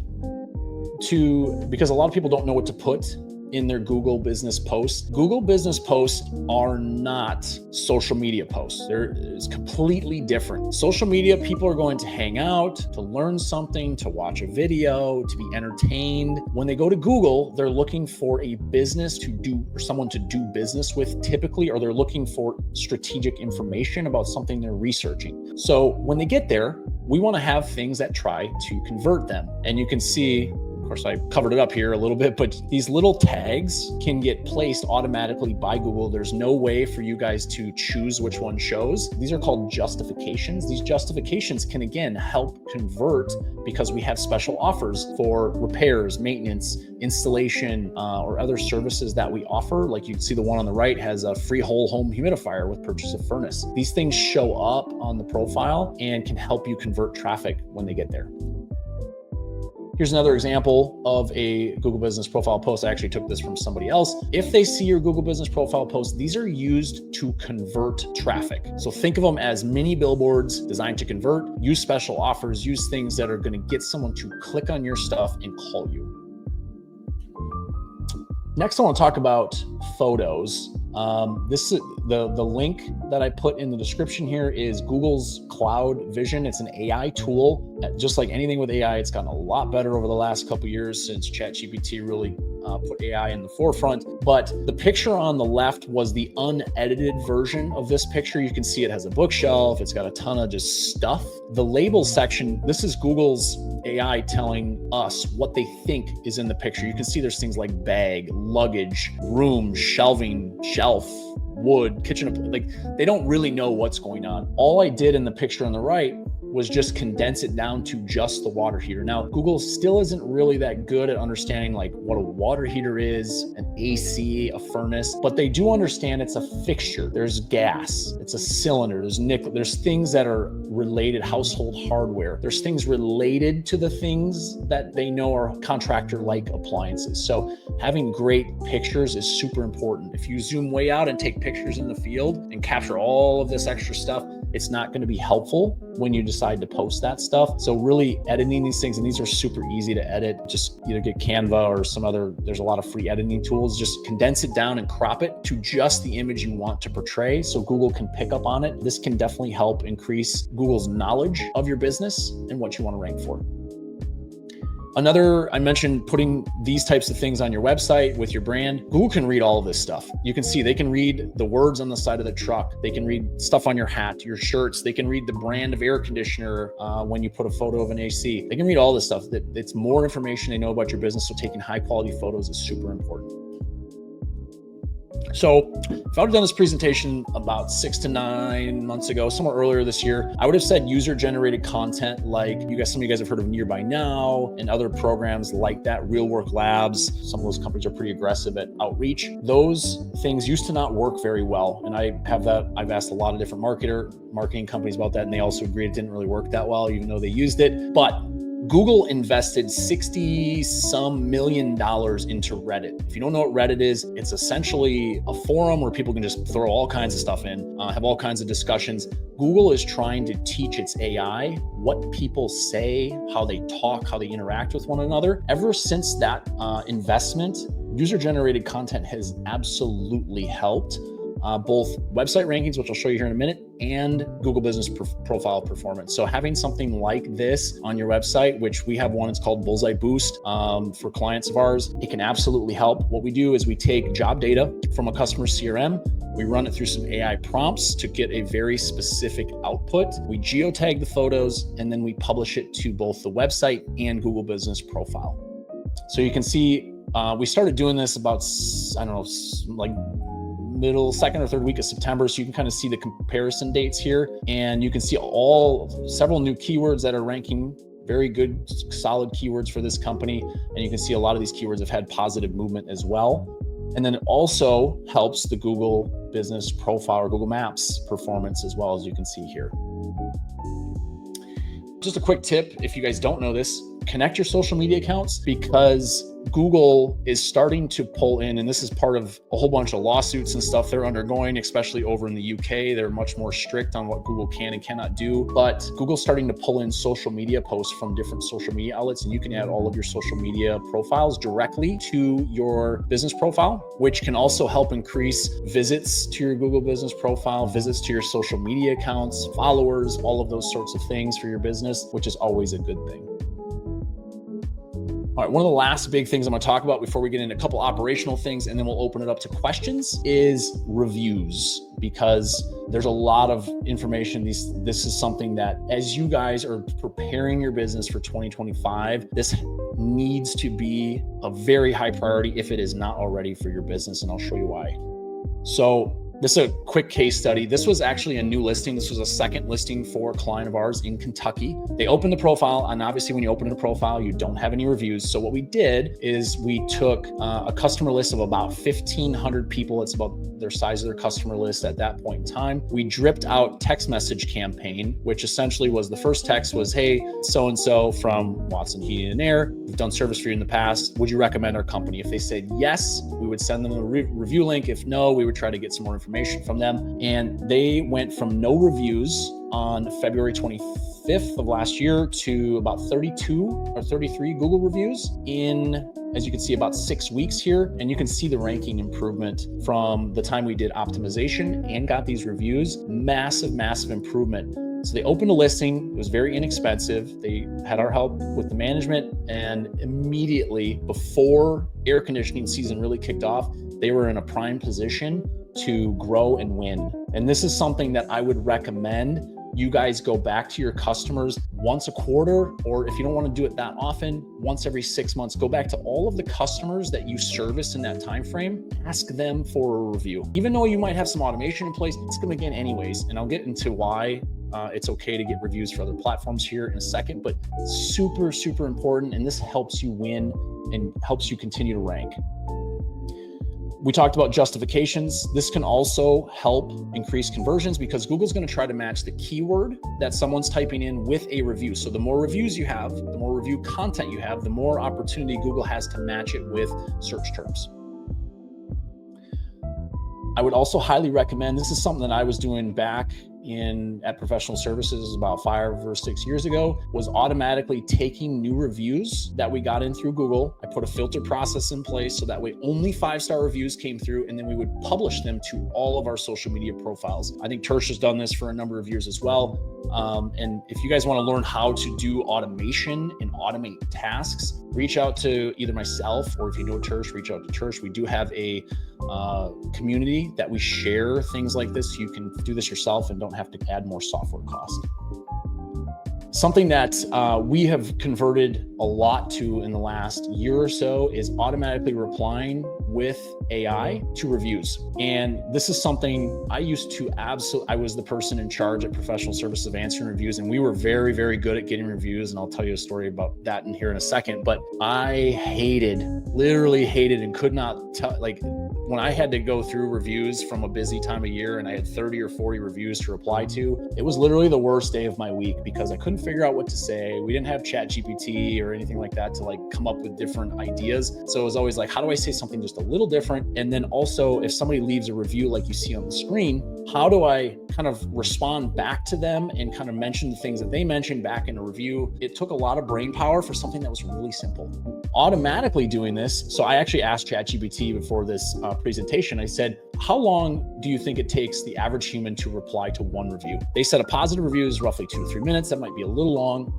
because a lot of people don't know what to put in their Google business posts. Google business posts are not social media posts. It's completely different. Social media, people are going to hang out, to learn something, to watch a video, to be entertained. When they go to Google, they're looking for a business to do, or someone to do business with typically, or they're looking for strategic information about something they're researching. So when they get there, we want to have things that try to convert them. And you can see, of course, I covered it up here a little bit, but these little tags can get placed automatically by Google. There's no way for you guys to choose which one shows. These are called justifications. These justifications can, again, help convert because we have special offers for repairs, maintenance, installation, or other services that we offer. Like you can see the one on the right has a free whole home humidifier with purchase of furnace. These things show up on the profile and can help you convert traffic when they get there. Here's another example of a Google Business Profile post. I actually took this from somebody else. If they see your Google Business Profile post, these are used to convert traffic. So think of them as mini billboards designed to convert. Use special offers, use things that are going to get someone to click on your stuff and call you. Next, I want to talk about photos. This is the link that I put in the description here is Google's Cloud Vision. It's an AI tool. Just like anything with AI, it's gotten a lot better over the last couple of years since ChatGPT really put AI in the forefront. But the picture on the left was the unedited version of this picture. You can see it has a bookshelf. It's got a ton of just stuff. The label section, this is Google's AI telling us what they think is in the picture. You can see there's things like bag, luggage, room, shelving, shelf, wood, kitchen. Like they don't really know what's going on. All I did in the picture on the right was just condense it down to just the water heater. Now, Google still isn't really that good at understanding like what a water heater is, an AC, a furnace, but they do understand it's a fixture. There's gas, it's a cylinder, there's nickel, there's things that are related, household hardware. There's things related to the things that they know are contractor-like appliances. So having great pictures is super important. If you zoom way out and take pictures in the field and capture all of this extra stuff, it's not going to be helpful when you decide to post that stuff. So really editing these things, and these are super easy to edit, just either get Canva or some other, there's a lot of free editing tools, just condense it down and crop it to just the image you want to portray so Google can pick up on it. This can definitely help increase Google's knowledge of your business and what you want to rank for. Another, I mentioned putting these types of things on your website with your brand. Google can read all of this stuff. You can see they can read the words on the side of the truck. They can read stuff on your hat, your shirts. They can read the brand of air conditioner when you put a photo of an AC. They can read all this stuff. It's more information they know about your business. So taking high quality photos is super important. So if I would have done this presentation about 6 to 9 months ago, somewhere earlier this year, I would have said user-generated content like some of you guys have heard of Nearby Now and other programs like that, Real Work Labs. Some of those companies are pretty aggressive at outreach. Those things used to not work very well. And I've asked a lot of different marketing companies about that, and they also agreed it didn't really work that well, even though they used it. But Google invested $60-some million into Reddit. If you don't know what Reddit is, it's essentially a forum where people can just throw all kinds of stuff in, have all kinds of discussions. Google is trying to teach its AI what people say, how they talk, how they interact with one another. Ever since that investment, user-generated content has absolutely helped both website rankings, which I'll show you here in a minute, and Google Business Profile performance. So having something like this on your website, which we have one, it's called Bullseye Boost for clients of ours, it can absolutely help. What we do is we take job data from a customer's CRM, we run it through some AI prompts to get a very specific output. We geotag the photos, and then we publish it to both the website and Google Business Profile. So you can see we started doing this about, I don't know, like middle, second or third week of September. So you can kind of see the comparison dates here, and you can see several new keywords that are ranking very good, solid keywords for this company. And you can see a lot of these keywords have had positive movement as well. And then it also helps the Google Business Profile or Google Maps performance as well, as you can see here. Just a quick tip, if you guys don't know this, connect your social media accounts, because Google is starting to pull in, and this is part of a whole bunch of lawsuits and stuff they're undergoing, especially over in the UK. They're much more strict on what Google can and cannot do, but Google's starting to pull in social media posts from different social media outlets, and you can add all of your social media profiles directly to your business profile, which can also help increase visits to your Google business profile, visits to your social media accounts, followers, all of those sorts of things for your business, which is always a good thing. All right, one of the last big things I'm going to talk about before we get into a couple operational things, and then we'll open it up to questions, is reviews, because there's a lot of information. This is something that, as you guys are preparing your business for 2025, this needs to be a very high priority if it is not already for your business, and I'll show you why. So this is a quick case study. This was actually a new listing. This was a second listing for a client of ours in Kentucky. They opened the profile, and obviously when you open a profile, you don't have any reviews. So what we did is we took a customer list of about 1,500 people. It's about their size of their customer list at that point in time. We dripped out text message campaign, which essentially was, the first text was, hey, so-and-so from Watson Heating and Air, we've done service for you in the past. Would you recommend our company? If they said yes, we would send them a review link. If no, we would try to get some more information from them. And they went from no reviews on February 25th of last year to about 32 or 33 Google reviews in, as you can see, about 6 weeks here. And you can see the ranking improvement from the time we did optimization and got these reviews. Massive, massive improvement. So they opened a listing. It was very inexpensive. They had our help with the management, and immediately before air conditioning season really kicked off, they were in a prime position to grow and win. And this is something that I would recommend you guys go back to your customers once a quarter, or if you don't want to do it that often, once every 6 months, go back to all of the customers that you serviced in that time frame, ask them for a review. Even though you might have some automation in place, ask them again anyways. And I'll get into why it's okay to get reviews for other platforms here in a second, but super, super important. And this helps you win and helps you continue to rank. We talked about justifications. This can also help increase conversions because Google's going to try to match the keyword that someone's typing in with a review. So the more reviews you have, the more review content you have, the more opportunity Google has to match it with search terms. I would also highly recommend, this is something that I was doing back at professional services about 5 or 6 years ago, was automatically taking new reviews that we got in through Google. I put a filter process in place so that way only 5-star reviews came through, and then we would publish them to all of our social media profiles. I think Tersh has done this for a number of years as well. And if you guys want to learn how to do automation and automate tasks, reach out to either myself, or if you know Tersh, reach out to Tersh. We do have a community that we share things like this, so you can do this yourself and don't have to add more software cost. Something that we have converted a lot to in the last year or so is automatically replying with AI to reviews. And this is something I used to I was the person in charge at professional services of answering reviews, and we were very, very good at getting reviews. And I'll tell you a story about that in here in a second. But I literally hated and could not tell, like, when I had to go through reviews from a busy time of year and I had 30 or 40 reviews to reply to, it was literally the worst day of my week because I couldn't figure out what to say. We didn't have ChatGPT or anything like that to like come up with different ideas. So it was always like, how do I say something just a little different? And then also, if somebody leaves a review like you see on the screen, how do I kind of respond back to them and kind of mention the things that they mentioned back in a review? It took a lot of brain power for something that was really simple. Automatically doing this, so I actually asked ChatGPT before this presentation, I said, how long do you think it takes the average human to reply to one review? They said a positive review is roughly 2 to 3 minutes. That might be a little long.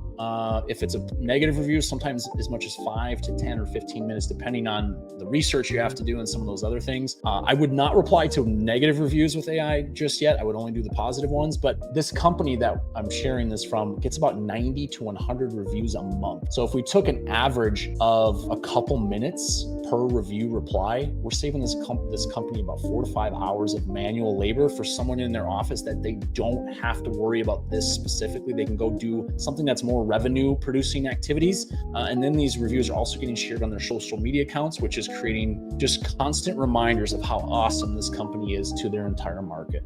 If it's a negative review, sometimes as much as 5 to 10 or 15 minutes, depending on the research you have to do and some of those other things. I would not reply to negative reviews with AI just yet. I would only do the positive ones. But this company that I'm sharing this from gets about 90 to 100 reviews a month. So if we took an average of a couple minutes per review reply, we're saving this company about 4 to 5 hours of manual labor for someone in their office that they don't have to worry about this specifically. They can go do something that's more revenue producing activities. And then these reviews are also getting shared on their social media accounts, which is creating just constant reminders of how awesome this company is to their entire market.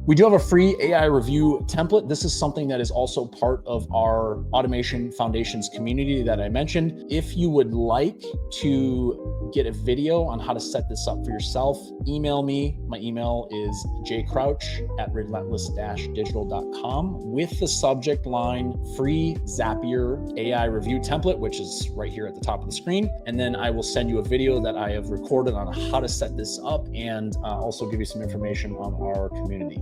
We do have a free AI review template. This is something that is also part of our Automation Foundations community that I mentioned. If you would like to get a video on how to set this up for yourself, email me. My email is jcrouch@relentless-digital.com with the subject line free Zapier AI review template, which is right here at the top of the screen. And then I will send you a video that I have recorded on how to set this up and also give you some information on our community.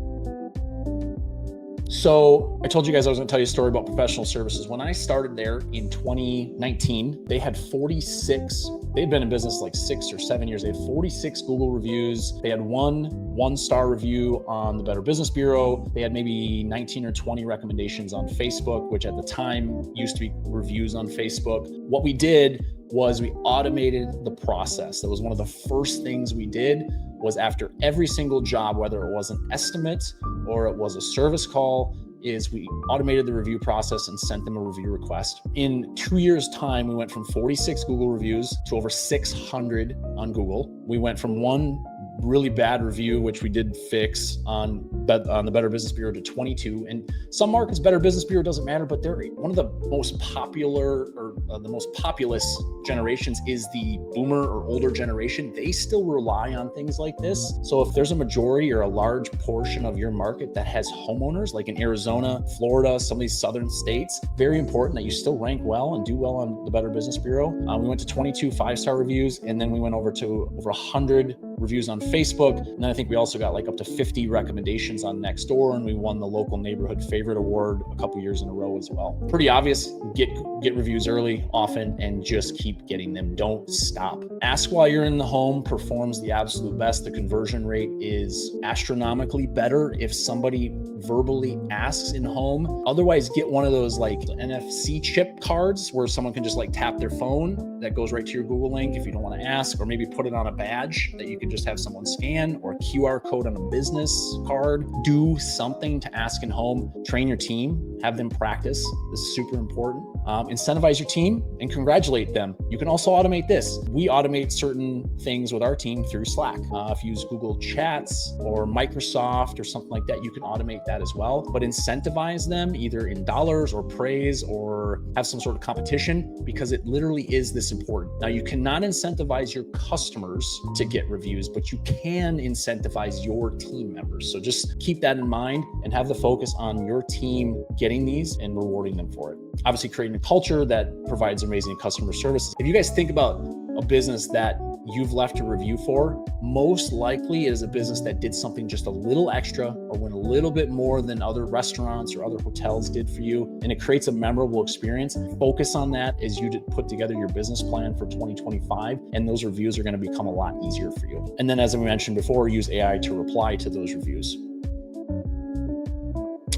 So I told you guys I was going to tell you a story about professional services. When I started there in 2019, they had 46. They'd been in business like 6 or 7 years. They had 46 Google reviews. They had one-star review on the Better Business Bureau. They had maybe 19 or 20 recommendations on Facebook, which at the time used to be reviews on Facebook. What we did was we automated the process. That was one of the first things we did, was after every single job, whether it was an estimate or it was a service call, is we automated the review process and sent them a review request. In 2 years' time, we went from 46 Google reviews to over 600 on Google. We went from one really bad review, which we did fix on the Better Business Bureau, to 22. And some markets, Better Business Bureau doesn't matter, but they're one of the most popular or the most populous generations is the boomer or older generation. They still rely on things like this. So if there's a majority or a large portion of your market that has homeowners, like in Arizona, Florida, some of these southern states, very important that you still rank well and do well on the Better Business Bureau. We went to 22 5-star reviews, and then we went over to over 100 reviews on Facebook. And then I think we also got like up to 50 recommendations on Nextdoor, and we won the local neighborhood favorite award a couple years in a row as well. Pretty obvious, get reviews early, often, and just keep getting them. Don't stop. Ask while you're in the home performs the absolute best. The conversion rate is astronomically better if somebody verbally asks in home. Otherwise, get one of those like NFC chip cards where someone can just like tap their phone. That goes right to your Google link if you don't want to ask, or maybe put it on a badge that you can just have someone scan, or a QR code on a business card. Do something to ask in home. Train your team, have them practice. This is super important. Incentivize your team and congratulate them. You can also automate this. We automate certain things with our team through Slack. If you use Google Chats or Microsoft or something like that, you can automate that as well. But incentivize them either in dollars or praise, or have some sort of competition, because it literally is this important. Now, you cannot incentivize your customers to get reviews, but you can incentivize your team members. So just keep that in mind and have the focus on your team getting these and rewarding them for it. Obviously, creating a culture that provides amazing customer service. If you guys think about a business that you've left a review for, most likely it is a business that did something just a little extra or went a little bit more than other restaurants or other hotels did for you, and it creates a memorable experience. Focus on that as you put together your business plan for 2025, and those reviews are going to become a lot easier for you. And then, as I mentioned before, use AI to reply to those reviews.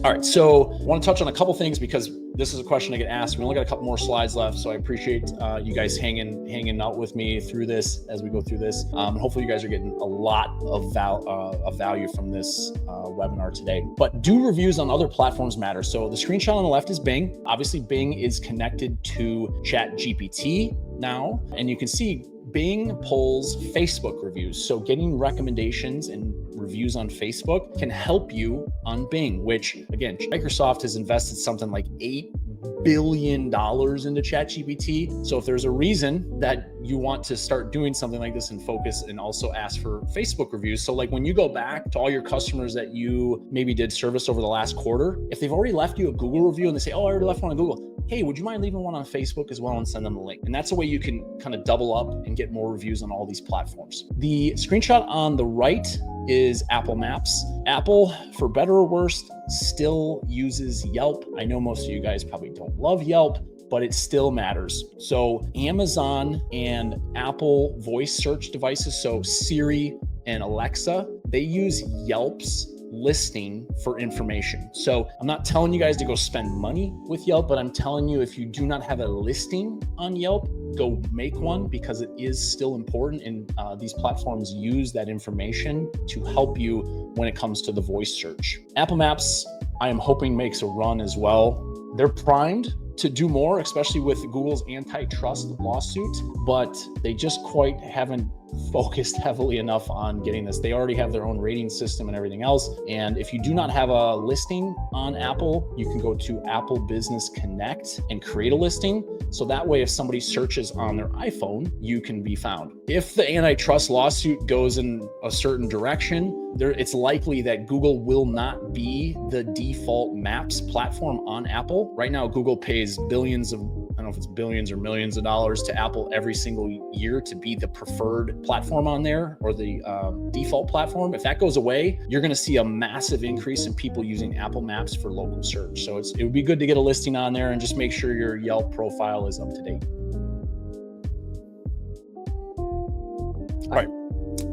All right, so I want to touch on a couple things because this is a question I get asked. We only got a couple more slides left, so I appreciate you guys hanging out with me through this as we go through this. Hopefully you guys are getting a lot of value from this webinar today. But do reviews on other platforms matter? So the screenshot on the left is Bing. Obviously, Bing is connected to ChatGPT now, and you can see Bing pulls Facebook reviews. So getting recommendations and reviews on Facebook can help you on Bing, which again, Microsoft has invested something like $8 billion into ChatGPT. So if there's a reason that you want to start doing something like this and focus and also ask for Facebook reviews. So like when you go back to all your customers that you maybe did service over the last quarter, if they've already left you a Google review and they say, oh, I already left one on Google, hey, would you mind leaving one on Facebook as well, and send them the link? And that's a way you can kind of double up and get more reviews on all these platforms. The screenshot on the right is Apple Maps. Apple, for better or worse, still uses Yelp. I know most of you guys probably don't love Yelp, but it still matters. So Amazon and Apple voice search devices, so Siri and Alexa, they use Yelp's listing for information. So I'm not telling you guys to go spend money with Yelp, but I'm telling you, if you do not have a listing on Yelp, go make one, because it is still important. And these platforms use that information to help you when it comes to the voice search. Apple Maps, I am hoping, makes a run as well. They're primed to do more, especially with Google's antitrust lawsuit, but they just quite haven't focused heavily enough on getting this. They already have their own rating system and everything else. And if you do not have a listing on Apple, you can go to Apple Business Connect and create a listing. So that way, if somebody searches on their iPhone, you can be found. If the antitrust lawsuit goes in a certain direction, it's likely that Google will not be the default maps platform on Apple. Right now, Google pays billions of, I don't know if it's billions or millions of dollars to Apple every single year to be the preferred platform on there, or the default platform. If that goes away, you're going to see a massive increase in people using Apple Maps for local search. So it would be good to get a listing on there and just make sure your Yelp profile is up to date. All right.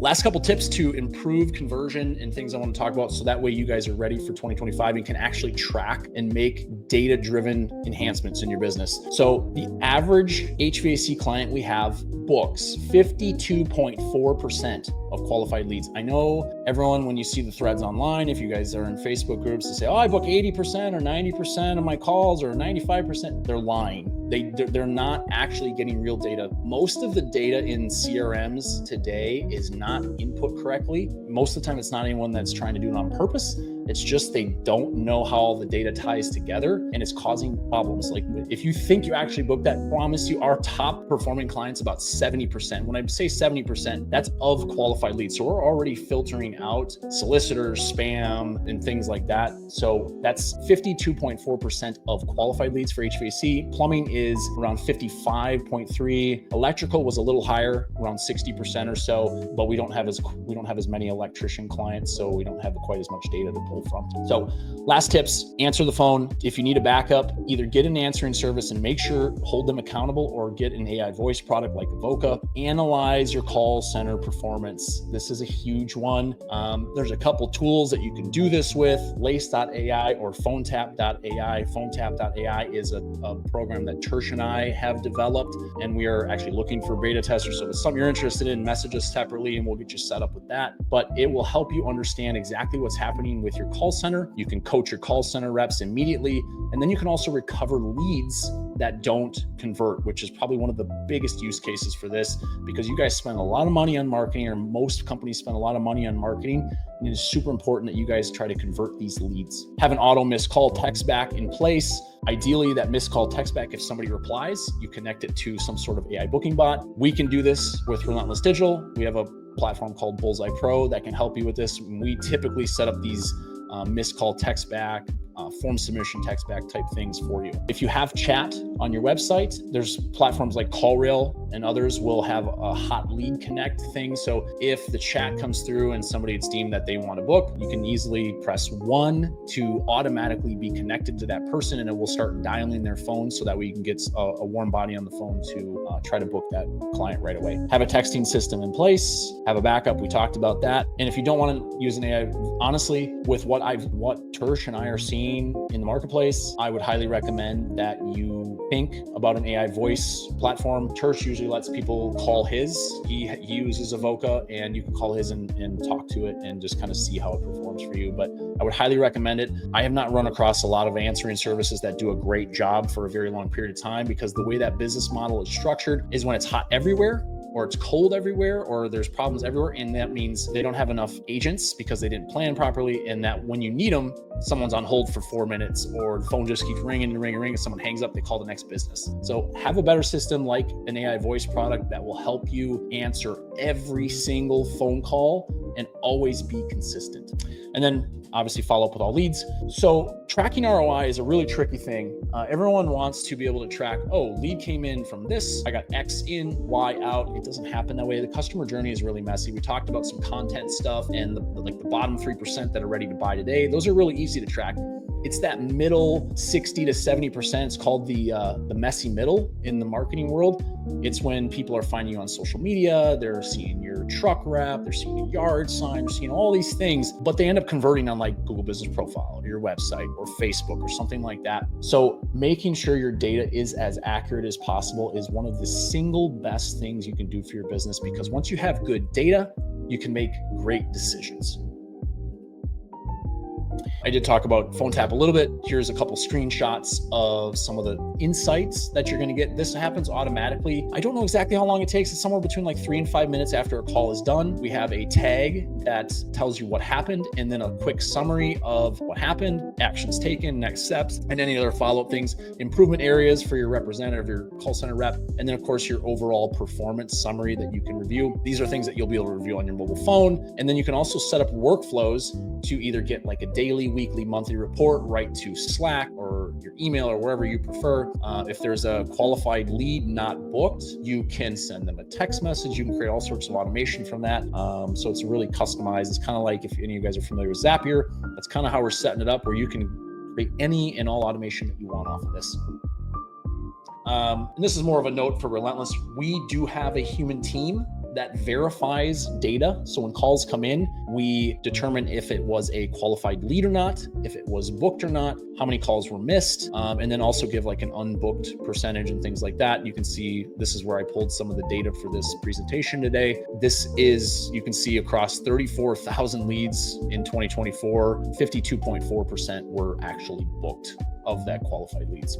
Last couple tips to improve conversion and things I want to talk about, so that way you guys are ready for 2025 and can actually track and make data-driven enhancements in your business. So the average HVAC client we have books 52.4% of qualified leads. I know everyone, when you see the threads online, if you guys are in Facebook groups, they say, oh, I book 80% or 90% of my calls, or 95%. They're lying. They're not actually getting real data. Most of the data in CRMs today is not input correctly. Most of the time, it's not anyone that's trying to do it on purpose. It's just they don't know how all the data ties together, and it's causing problems. Like if you think you actually booked that, I promise you, our top performing clients, about 70%. When I say 70%, that's of qualified leads. So we're already filtering out solicitors, spam, and things like that. So that's 52.4% of qualified leads for HVAC. Plumbing is around 55.3. Electrical was a little higher, around 60% or so, but we don't have as many electrician clients, so we don't have quite as much data to pull from. So last tips, answer the phone. If you need a backup, either get an answering service and make sure, hold them accountable, or get an AI voice product like 𝐸𝐸. Analyze your call center performance. This is a huge one. There's a couple tools that you can do this with, Lace.ai or PhoneTap.ai. PhoneTap.ai is a program that 𝐪𝐮𝐢 and I have developed, and we are actually looking for beta testers. So if it's something you're interested in, message us separately and we'll get you set up with that. But it will help you understand exactly what's happening with your call center. You can coach your call center reps immediately, and then you can also recover leads that don't convert, which is probably one of the biggest use cases for this, because you guys spend a lot of money on marketing, or most companies spend a lot of money on marketing, and it is super important that you guys try to convert these leads. Have an auto missed call text back in place. Ideally, that missed call text back, if somebody replies, you connect it to some sort of AI booking bot. We can do this with Relentless Digital. We have a platform called 𝐻VAC Pro that can help you with this. We typically set up these missed call text back, form submission text back type things for you. If you have chat on your website, there's platforms like CallRail and others will have a hot lead connect thing. So if the chat comes through and somebody it's deemed that they want to book, you can easily press 1 to automatically be connected to that person, and it will start dialing their phone, so that way you can get a warm body on the phone to try to book that client right away. Have a texting system in place, have a backup. We talked about that. And if you don't want to use an AI, honestly, with what 𝐪𝐻 and I are seeing in the marketplace, I would highly recommend that you think about an AI voice platform. 𝐪𝐻 usually lets people call his. He uses 𝐸𝐸, and you can call his and talk to it and just kind of see how it performs for you. But I would highly recommend it. I have not run across a lot of answering services that do a great job for a very long period of time, because the way that business model is structured is when it's hot everywhere, or it's cold everywhere, or there's problems everywhere. And that means they don't have enough agents because they didn't plan properly. And that when you need them, someone's on hold for 4 minutes, or the phone just keeps ringing and ringing and ringing. Someone hangs up, they call the next business. So have a better system like an AI voice product that will help you answer every single phone call and always be consistent. And then obviously follow up with all leads. So tracking ROI is a really tricky thing. Everyone wants to be able to track, oh, lead came in from this, I got X in, Y out. It doesn't happen that way. The customer journey is really messy. We talked about some content stuff, and the bottom 3% that are ready to buy today. Those are really easy to track. It's that middle 60 to 70%. It's called the messy middle in the marketing world. It's when people are finding you on social media, they're seeing your truck wrap, they're seeing a yard sign, they're seeing all these things, but they end up converting on like Google Business Profile or your website or Facebook or something like that. So making sure your data is as accurate as possible is one of the single best things you can do for your business, because once you have good data, you can make great decisions. I did talk about phone tap a little bit. Here's a couple screenshots of some of the insights that you're going to get. This happens automatically. I don't know exactly how long it takes. It's somewhere between like 3 and 5 minutes after a call is done. We have a tag that tells you what happened, and then a quick summary of what happened, actions taken, next steps, and any other follow-up things, improvement areas for your representative, your call center rep, and then of course your overall performance summary that you can review. These are things that you'll be able to review on your mobile phone. And then you can also set up workflows to either get like a daily, weekly, monthly report right to Slack or your email or wherever you prefer. If there's a qualified lead not booked, you can send them a text message. You can create all sorts of automation from that. So it's really customized. It's kind of like, if any of you guys are familiar with Zapier, that's kind of how we're setting it up, where you can create any and all automation that you want off of this. And this is more of a note for Relentless. We do have a human team that verifies data. So when calls come in, we determine if it was a qualified lead or not, if it was booked or not, how many calls were missed, and then also give like an unbooked percentage and things like that. You can see, this is where I pulled some of the data for this presentation today. This is, you can see across 34,000 leads in 2024, 52.4% were actually booked of that qualified leads.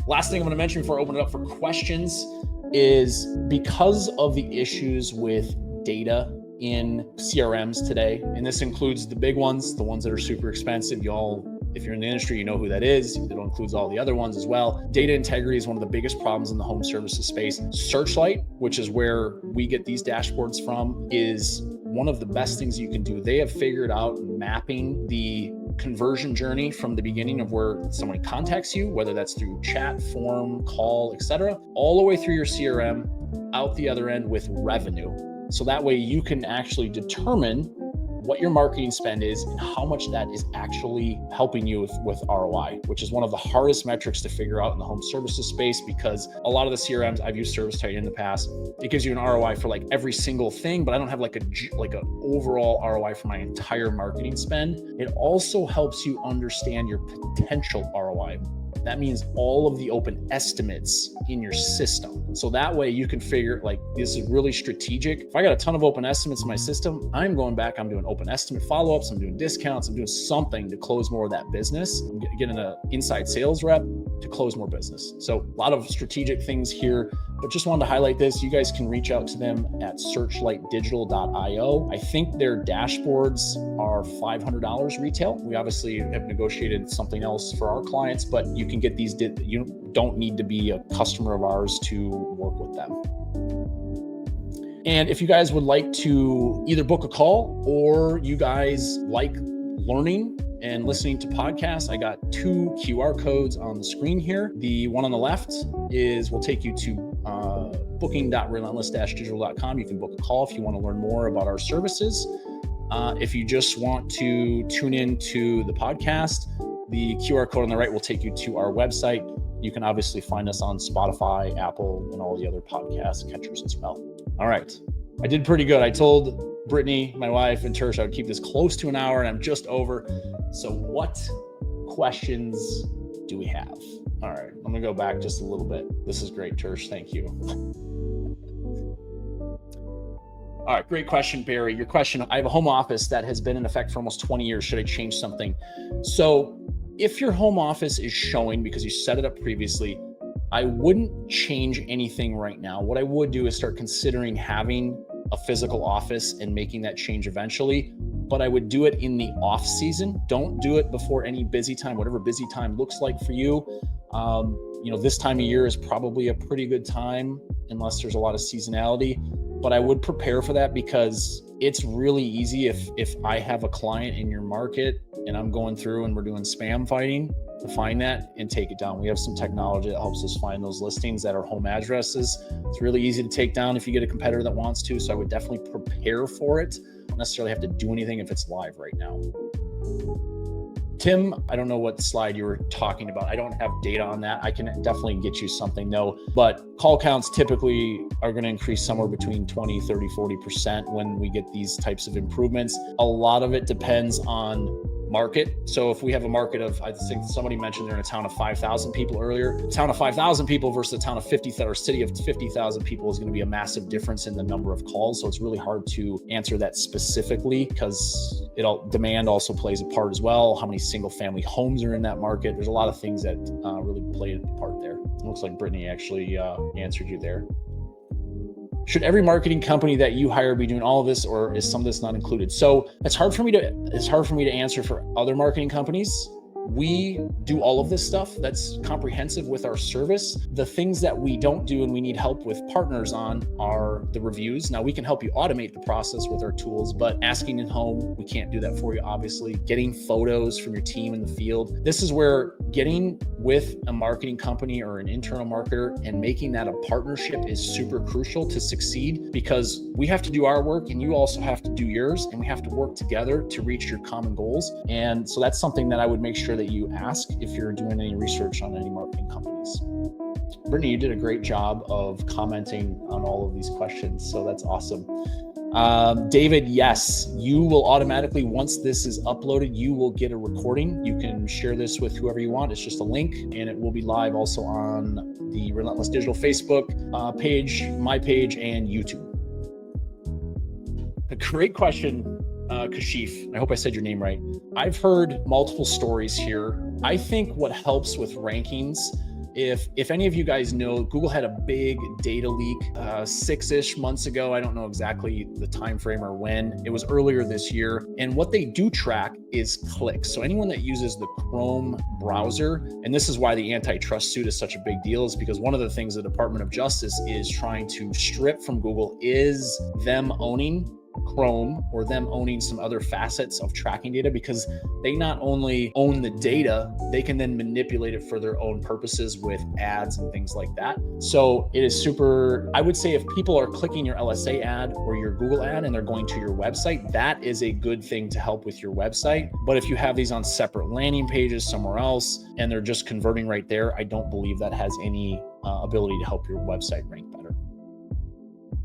Last thing I'm going to mention before I open it up for questions is, because of the issues with data in CRMs today, and this includes the big ones, the ones that are super expensive. Y'all, if you're in the industry, you know who that is. It includes all the other ones as well. Data integrity is one of the biggest problems in the home services space. Searchlight, which is where we get these dashboards from, is one of the best things you can do. They have figured out mapping the conversion journey from the beginning of where someone contacts you, whether that's through chat, form, call, etc., all the way through your CRM, out the other end with revenue. So that way you can actually determine what your marketing spend is and how much that is actually helping you with ROI, which is one of the hardest metrics to figure out in the home services space, because a lot of the CRMs, I've used ServiceTitan in the past, it gives you an ROI for like every single thing, but I don't have like a overall ROI for my entire marketing spend. It also helps you understand your potential ROI. That means all of the open estimates in your system. So that way you can figure, like, this is really strategic. If I got a ton of open estimates in my system, I'm going back, I'm doing open estimate follow-ups, I'm doing discounts, I'm doing something to close more of that business. I'm getting an inside sales rep to close more business. So a lot of strategic things here, but just wanted to highlight this. You guys can reach out to them at searchlightdigital.io. I think their dashboards are $500 retail. We obviously have negotiated something else for our clients, but you can get these. You don't need to be a customer of ours to work with them. And if you guys would like to either book a call, or you guys like learning and listening to podcasts, I got 2 QR codes on the screen here. The one on the left will take you to booking.relentless-digital.com. You can book a call if you want to learn more about our services. If you just want to tune in to the podcast, the QR code on the right will take you to our website. You can obviously find us on Spotify, Apple, and all the other podcast catchers as well. All right. I did pretty good. I told Brittany, my wife, and Tersh I would keep this close to an hour, and I'm just over. So what questions do we have? All right. I'm going to go back just a little bit. This is great, Tersh. Thank you. All right, great question, Barry. Your question, I have a home office that has been in effect for almost 20 years. Should I change something? So if your home office is showing because you set it up previously, I wouldn't change anything right now. What I would do is start considering having a physical office and making that change eventually, but I would do it in the off season. Don't do it before any busy time, whatever busy time looks like for you. This time of year is probably a pretty good time unless there's a lot of seasonality. But I would prepare for that, because it's really easy if I have a client in your market and I'm going through and we're doing spam fighting to find that and take it down. We have some technology that helps us find those listings that are home addresses. It's really easy to take down if you get a competitor that wants to. So I would definitely prepare for it. Don't necessarily have to do anything if it's live right now. Tim, I don't know what slide you were talking about. I don't have data on that. I can definitely get you something though, but call counts typically are going to increase somewhere between 20, 30, 40% when we get these types of improvements. A lot of it depends on market. So if we have a market of, I think somebody mentioned they're in a town of 5,000 people earlier, a town of 5,000 people versus a town of 50,000 or city of 50,000 people is going to be a massive difference in the number of calls. So it's really hard to answer that specifically because demand also plays a part as well. How many single family homes are in that market? There's a lot of things that really play a part there. It looks like Brittany actually answered you there. Should every marketing company that you hire be doing all of this, or is some of this not included? So it's hard for me to answer for other marketing companies. We do all of this stuff. That's comprehensive with our service. The things that we don't do and we need help with partners on are the reviews. Now we can help you automate the process with our tools, but asking in home, we can't do that for you, obviously. Getting photos from your team in the field. This is where getting with a marketing company or an internal marketer and making that a partnership is super crucial to succeed, because we have to do our work and you also have to do yours, and we have to work together to reach your common goals. And so that's something that I would make sure that you ask if you're doing any research on any marketing companies. Brittany, you did a great job of commenting on all of these questions, so that's awesome. David, yes, you will automatically, once this is uploaded, you will get a recording. You can share this with whoever you want. It's just a link, and it will be live also on the Relentless Digital Facebook page, my page, and YouTube. A great question. Kashif, I hope I said your name right. I've heard multiple stories here. I think what helps with rankings, if any of you guys know, Google had a big data leak 6-ish months ago. I don't know exactly the time frame or when. It was earlier this year. And what they do track is clicks. So anyone that uses the Chrome browser, and this is why the antitrust suit is such a big deal, is because one of the things the Department of Justice is trying to strip from Google is them owning Chrome or them owning some other facets of tracking data, because they not only own the data, they can then manipulate it for their own purposes with ads and things like that. So it is super, I would say if people are clicking your LSA ad or your Google ad and they're going to your website, that is a good thing to help with your website. But if you have these on separate landing pages somewhere else and they're just converting right there, I don't believe that has any ability to help your website rank better.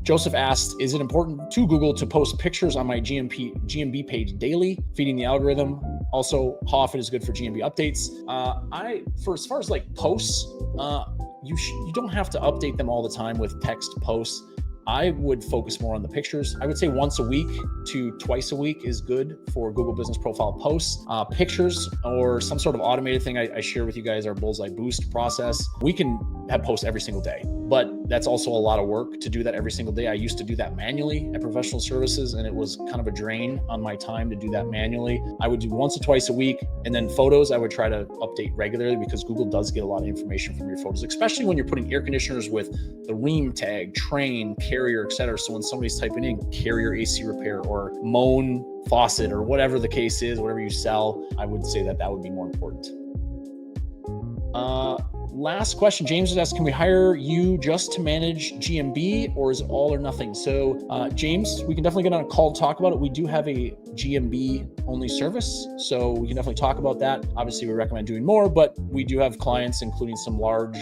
Joseph asked, is it important to Google to post pictures on my GMB page daily, feeding the algorithm? Also, how often is good for GMB updates? For as far as like posts, you don't have to update them all the time with text posts. I would focus more on the pictures. I would say once a week to twice a week is good for Google Business Profile posts. Pictures or some sort of automated thing I share with you guys, our Bullseye Boost process. We can have posts every single day, but that's also a lot of work to do that every single day. I used to do that manually at professional services, and it was kind of a drain on my time to do that manually. I would do once or twice a week, and then photos I would try to update regularly, because Google does get a lot of information from your photos, especially when you're putting air conditioners with the ream tag, train, carrier, etc. So when somebody's typing in carrier AC repair or Moan faucet or whatever the case is, whatever you sell, I would say that would be more important. Last question, James was asking, can we hire you just to manage GMB, or is it all or nothing? So James, we can definitely get on a call to talk about it. We do have a GMB only service, so we can definitely talk about that. Obviously, we recommend doing more, but we do have clients, including some large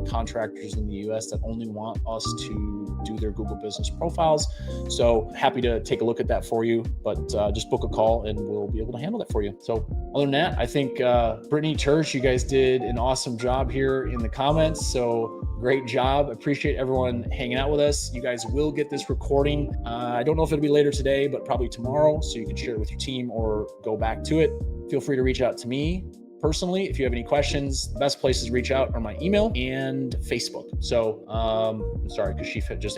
contractors in the US that only want us to do their Google business profiles. So happy to take a look at that for you, but just book a call and we'll be able to handle that for you. So other than that, I think Brittany, Tersh, you guys did an awesome job here in the comments. So great job. Appreciate everyone hanging out with us. You guys will get this recording. I don't know if it'll be later today, but probably tomorrow. So you can share it with your team or go back to it. Feel free to reach out to me personally if you have any questions. The best places to reach out are my email and Facebook. So sorry, Kashif just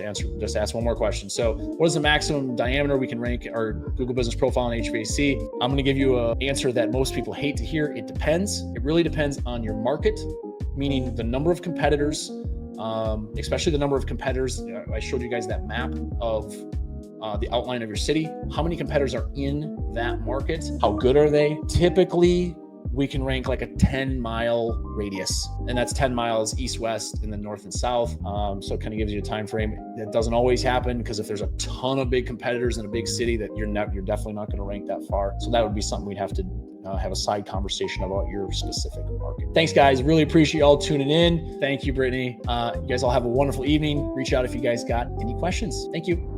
asked one more question. So what is the maximum diameter we can rank our Google Business Profile in HVAC? I'm going to give you an answer that most people hate to hear. It depends. It really depends on your market, meaning the number of competitors, especially the number of competitors. I showed you guys that map of the outline of your city. How many competitors are in that market? How good are they? Typically, we can rank like a 10-mile radius, and that's 10 miles east-west and then north and south. So it kind of gives you a time frame. That doesn't always happen, because if there's a ton of big competitors in a big city, that you're definitely not going to rank that far. So that would be something we'd have to have a side conversation about your specific market. Thanks, guys. Really appreciate y'all tuning in. Thank you, Brittany. You guys all have a wonderful evening. Reach out if you guys got any questions. Thank you.